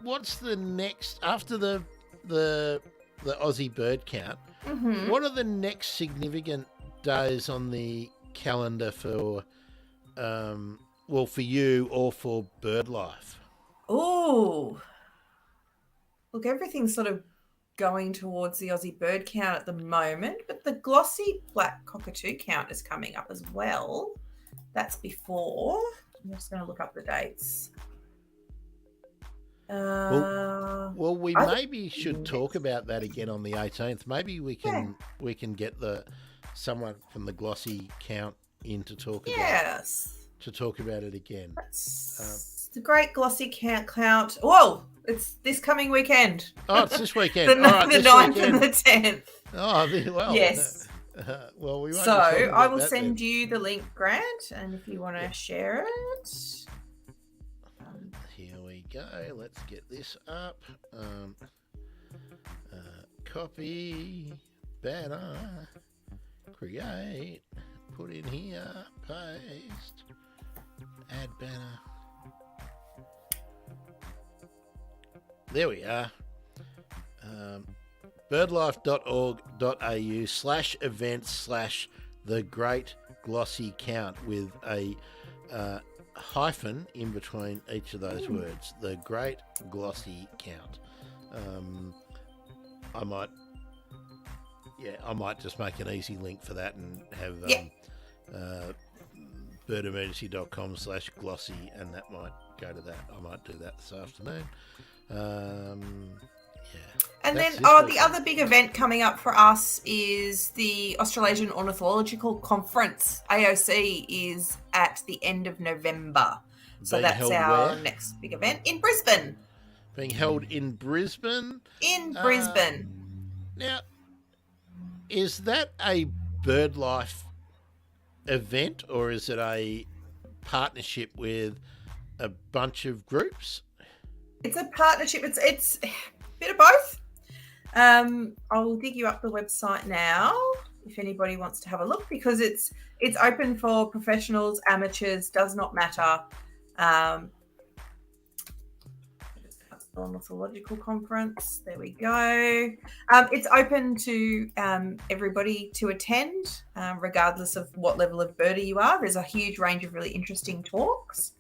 what's the next after the Aussie bird count? What are the next significant days on the calendar for for you or for BirdLife? Oh, look, everything's sort of going towards the Aussie bird count at the moment, but the glossy black cockatoo count is coming up as well. That's before. I'm just going to look up the dates. We maybe should talk about that again on the 18th. Maybe we can get someone from the glossy count in to talk about it again. That's the great glossy count. Whoa, it's this coming weekend. Oh, it's this weekend. the 9th and the 10th. Oh, well. Yes. Well, we won't. So I will send you the link, Grant, and if you want to share it. Here we go. Let's get this up. Copy, banner, create, put in here, paste. Add banner. There we are. birdlife.org.au/events/the Great Glossy Count with a hyphen in between each of those words. The Great Glossy Count. I might just make an easy link for that and have birdemergency.com/glossy, and that might go to that. I might do that this afternoon. And then, the other big event coming up for us is the Australasian Ornithological Conference. AOC is at the end of November. So that's our next big event in Brisbane. Being held in Brisbane? In Brisbane. Now, is that a BirdLife event, or is it a partnership with a bunch of groups? It's a partnership. It's a bit of both. I'll dig you up the website now if anybody wants to have a look, because it's open for professionals, amateurs, does not matter. Ornithological Conference. There we go. It's open to everybody to attend, regardless of what level of birdie you are. There's a huge range of really interesting talks.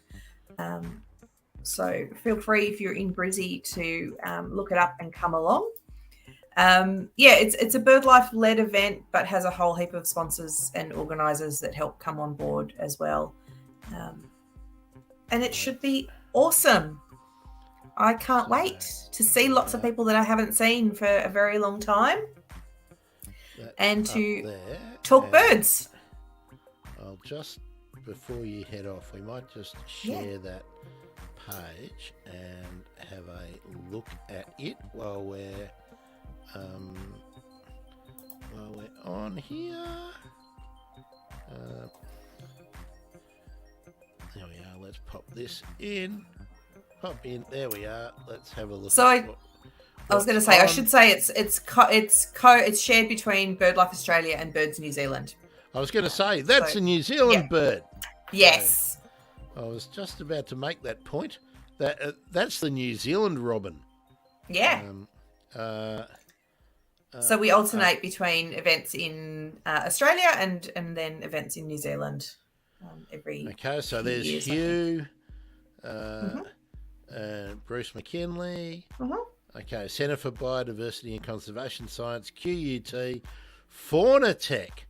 So feel free, if you're in Brizzy, to look it up and come along. It's a BirdLife-led event, but has a whole heap of sponsors and organisers that help come on board as well. And it should be awesome. I can't wait to see lots of people that I haven't seen for a very long time, and to talk birds. I'll just, before you head off, we might just share that page and have a look at it while we're on here. There we are. Let's pop this in. Pop in. There we are. Let's have a look. So I was going to say, I should say it's shared between BirdLife Australia and Birds New Zealand. I was going to say that's a New Zealand bird. Yes. I was just about to make that point. That's the New Zealand robin. Yeah. So we alternate between events in Australia and then events in New Zealand every. Okay, so there's years, Hugh, Bruce McKinley. Okay, Centre for Biodiversity and Conservation Science, QUT, Fauna Tech.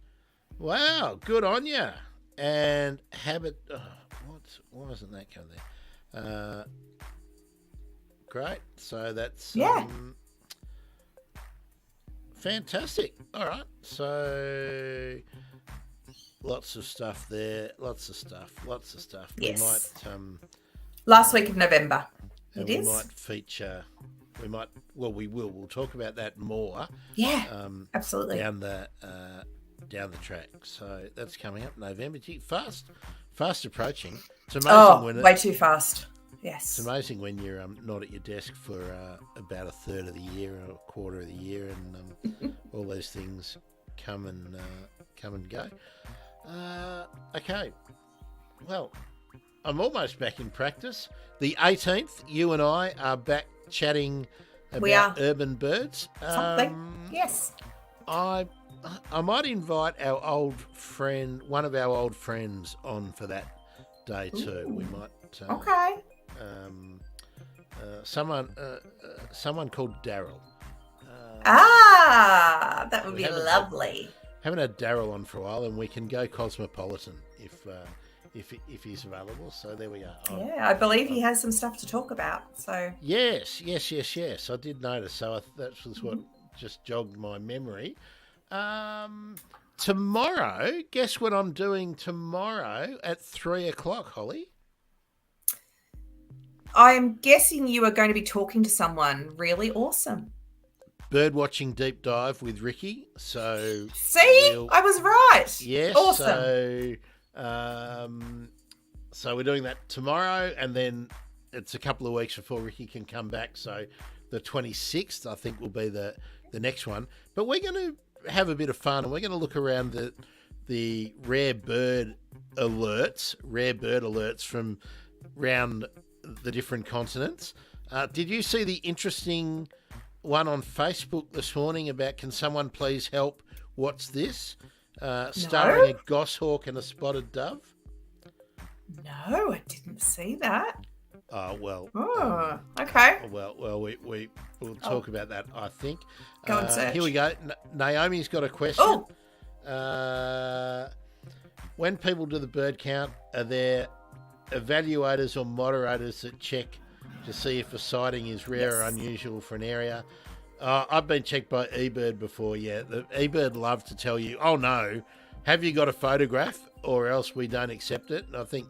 Wow, good on you. And Habit. Why isn't that coming there? Great. So that's fantastic. All right. So lots of stuff there. Lots of stuff. Yes. We might. Last week of November. And we might feature. We might. Well, we will. We'll talk about that more. Yeah. Absolutely. Down the track. So that's coming up November. Gee, fast approaching. It's amazing way too fast. Yes. It's amazing when you're not at your desk for about a third of the year or a quarter of the year, and all those things come and go. Okay. Well, I'm almost back in practice. The 18th, you and I are back chatting about urban birds. Yes. I might invite our old friend, one of our old friends, on for that day too. We might. Someone called Daryl. That would be lovely. Haven't had Daryl on for a while, and we can go cosmopolitan if he's available. So there we are. I believe he has some stuff to talk about. So yes. I did notice. So that was what just jogged my memory. Tomorrow, guess what I'm doing tomorrow at 3:00, Holly? I'm guessing you are going to be talking to someone really awesome. Birdwatching deep dive with Ricky. So see, I was right. Yes. Awesome. So we're doing that tomorrow, and then it's a couple of weeks before Ricky can come back. So the 26th, I think, will be the next one. But we're going to have a bit of fun, and we're going to look around the rare bird alerts, rare bird alerts from around the different continents. Did you see the interesting one on Facebook this morning about can someone please help? What's this? Starring a goshawk and a spotted dove. No, I didn't see that. Well. Oh, okay. Well, we'll talk about that, I think. Go and search. Here we go. Naomi's got a question. Oh. When people do the bird count, are there evaluators or moderators that check to see if a sighting is rare or unusual for an area? I've been checked by eBird before, yeah. The eBird love to tell you, oh no, have you got a photograph or else we don't accept it? And I think,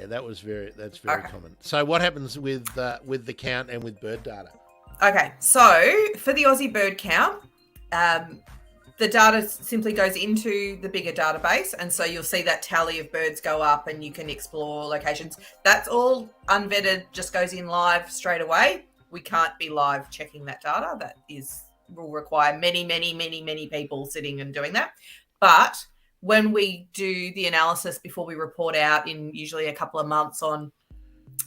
that's very common. So what happens with the count and with bird data? Okay, so for the Aussie bird count, the data simply goes into the bigger database, and so you'll see that tally of birds go up and you can explore locations. That's all unvetted, just goes in live straight away. We can't be live checking that data. That will require many people sitting and doing that. But when we do the analysis before we report out in usually a couple of months on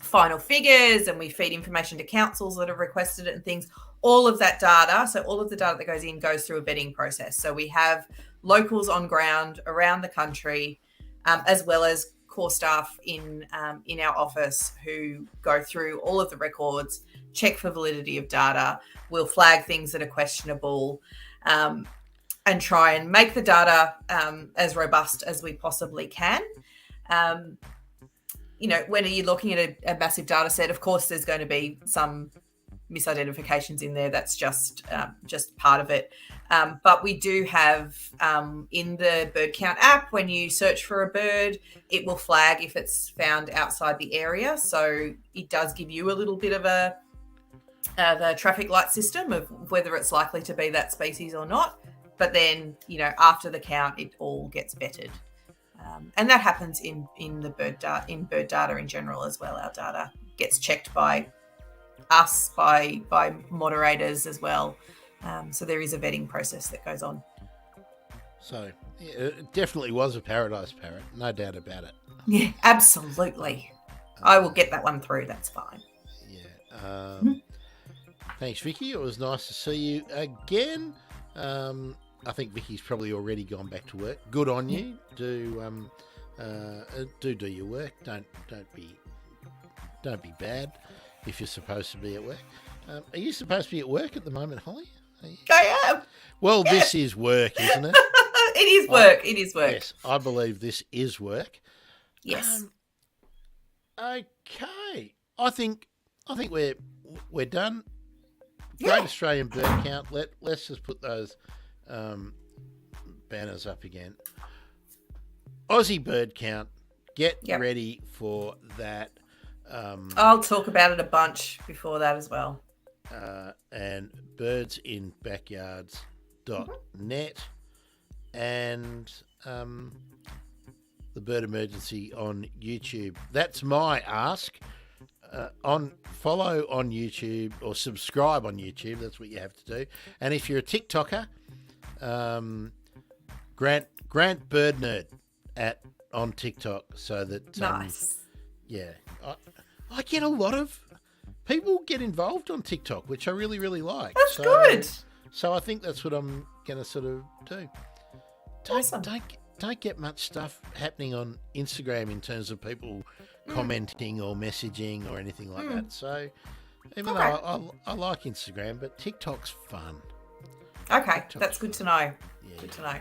final figures, and we feed information to councils that have requested it and things, all of that data, so all of the data that goes in goes through a vetting process. So we have locals on ground around the country, as well as core staff in our office who go through all of the records, check for validity of data, we'll flag things that are questionable, and try and make the data as robust as we possibly can. When you're looking at a massive data set, of course, there's going to be some misidentifications in there. That's just part of it. But we do have in the bird count app, when you search for a bird, it will flag if it's found outside the area. So it does give you a little bit of the traffic light system of whether it's likely to be that species or not. But then, after the count, it all gets vetted. And that happens in bird data in general as well. Our data gets checked by us, by moderators as well. So there is a vetting process that goes on. So it definitely was a paradise parrot, no doubt about it. Yeah, absolutely. I will get that one through. That's fine. Yeah. Thanks, Vicky. It was nice to see you again. I think Vicky's probably already gone back to work. Good on you. Do your work. Don't be bad if you're supposed to be at work. Are you supposed to be at work at the moment, Holly? I am. Well, yes. This is work, isn't it? It is work. It is work. Yes, I believe this is work. Yes. Okay. I think we're done. Great Australian bird count. Let's just put those banners up again. Aussie bird count. Get ready for that. I'll talk about it a bunch before that as well. And birdsinbackyards.net and the Bird Emergency on YouTube. That's my ask. Follow on YouTube or subscribe on YouTube. That's what you have to do. And if you're a TikToker, Grant Bird Nerd on TikTok, so that nice. I get a lot of people get involved on TikTok, which I really, really like. That's good. So I think that's what I'm going to sort of do. Don't get much stuff happening on Instagram in terms of people commenting or messaging or anything like that. So even though I like Instagram, but TikTok's fun. Okay, that's good to know. Yeah, good to know.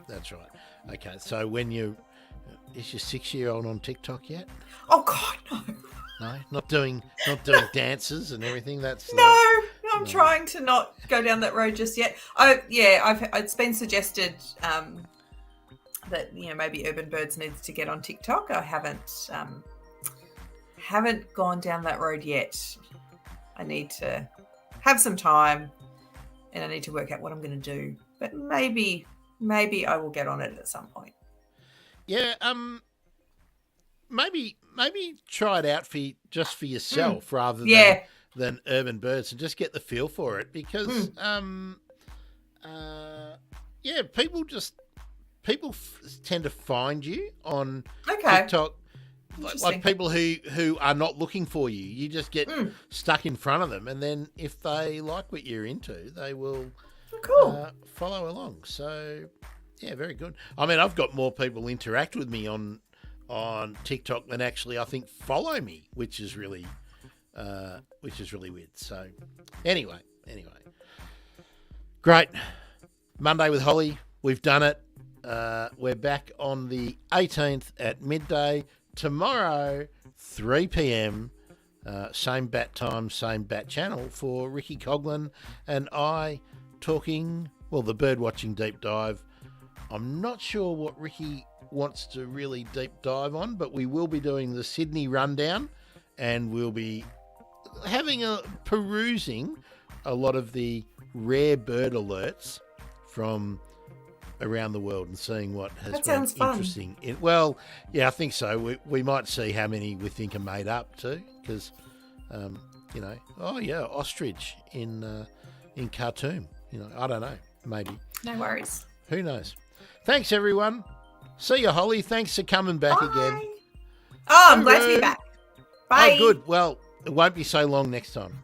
That's right. Okay, so is your 6-year-old on TikTok yet? Oh God, no. No, not doing dances and everything. I'm trying to not go down that road just yet. It's been suggested that maybe Urban Birds needs to get on TikTok. I haven't gone down that road yet. I need to have some time, and I need to work out what I'm going to do. But maybe I will get on it at some point. Yeah. Maybe try it out for yourself rather than Urban Birds, and just get the feel for it, because people just people tend to find you on Okay. TikTok. Like people who are not looking for you. You just get stuck in front of them, and then if they like what you're into, they will follow along. So, yeah, very good. I mean, I've got more people interact with me on TikTok than actually I think follow me, which is really weird. So, anyway, great. Monday with Holly, we've done it. We're back on the 18th at midday. Tomorrow, 3 p.m, same bat time, same bat channel for Ricky Coughlin and I talking, the bird watching deep dive. I'm not sure what Ricky wants to really deep dive on, but we will be doing the Sydney rundown and we'll be perusing a lot of the rare bird alerts from around the world and seeing what has been interesting. I think so. We might see how many we think are made up too, because, ostrich in Khartoum. I don't know. Maybe. No worries. Who knows? Thanks, everyone. See you, Holly. Thanks for coming back again. Oh, I'm glad to be back. Bye. Oh, good. Well, it won't be so long next time.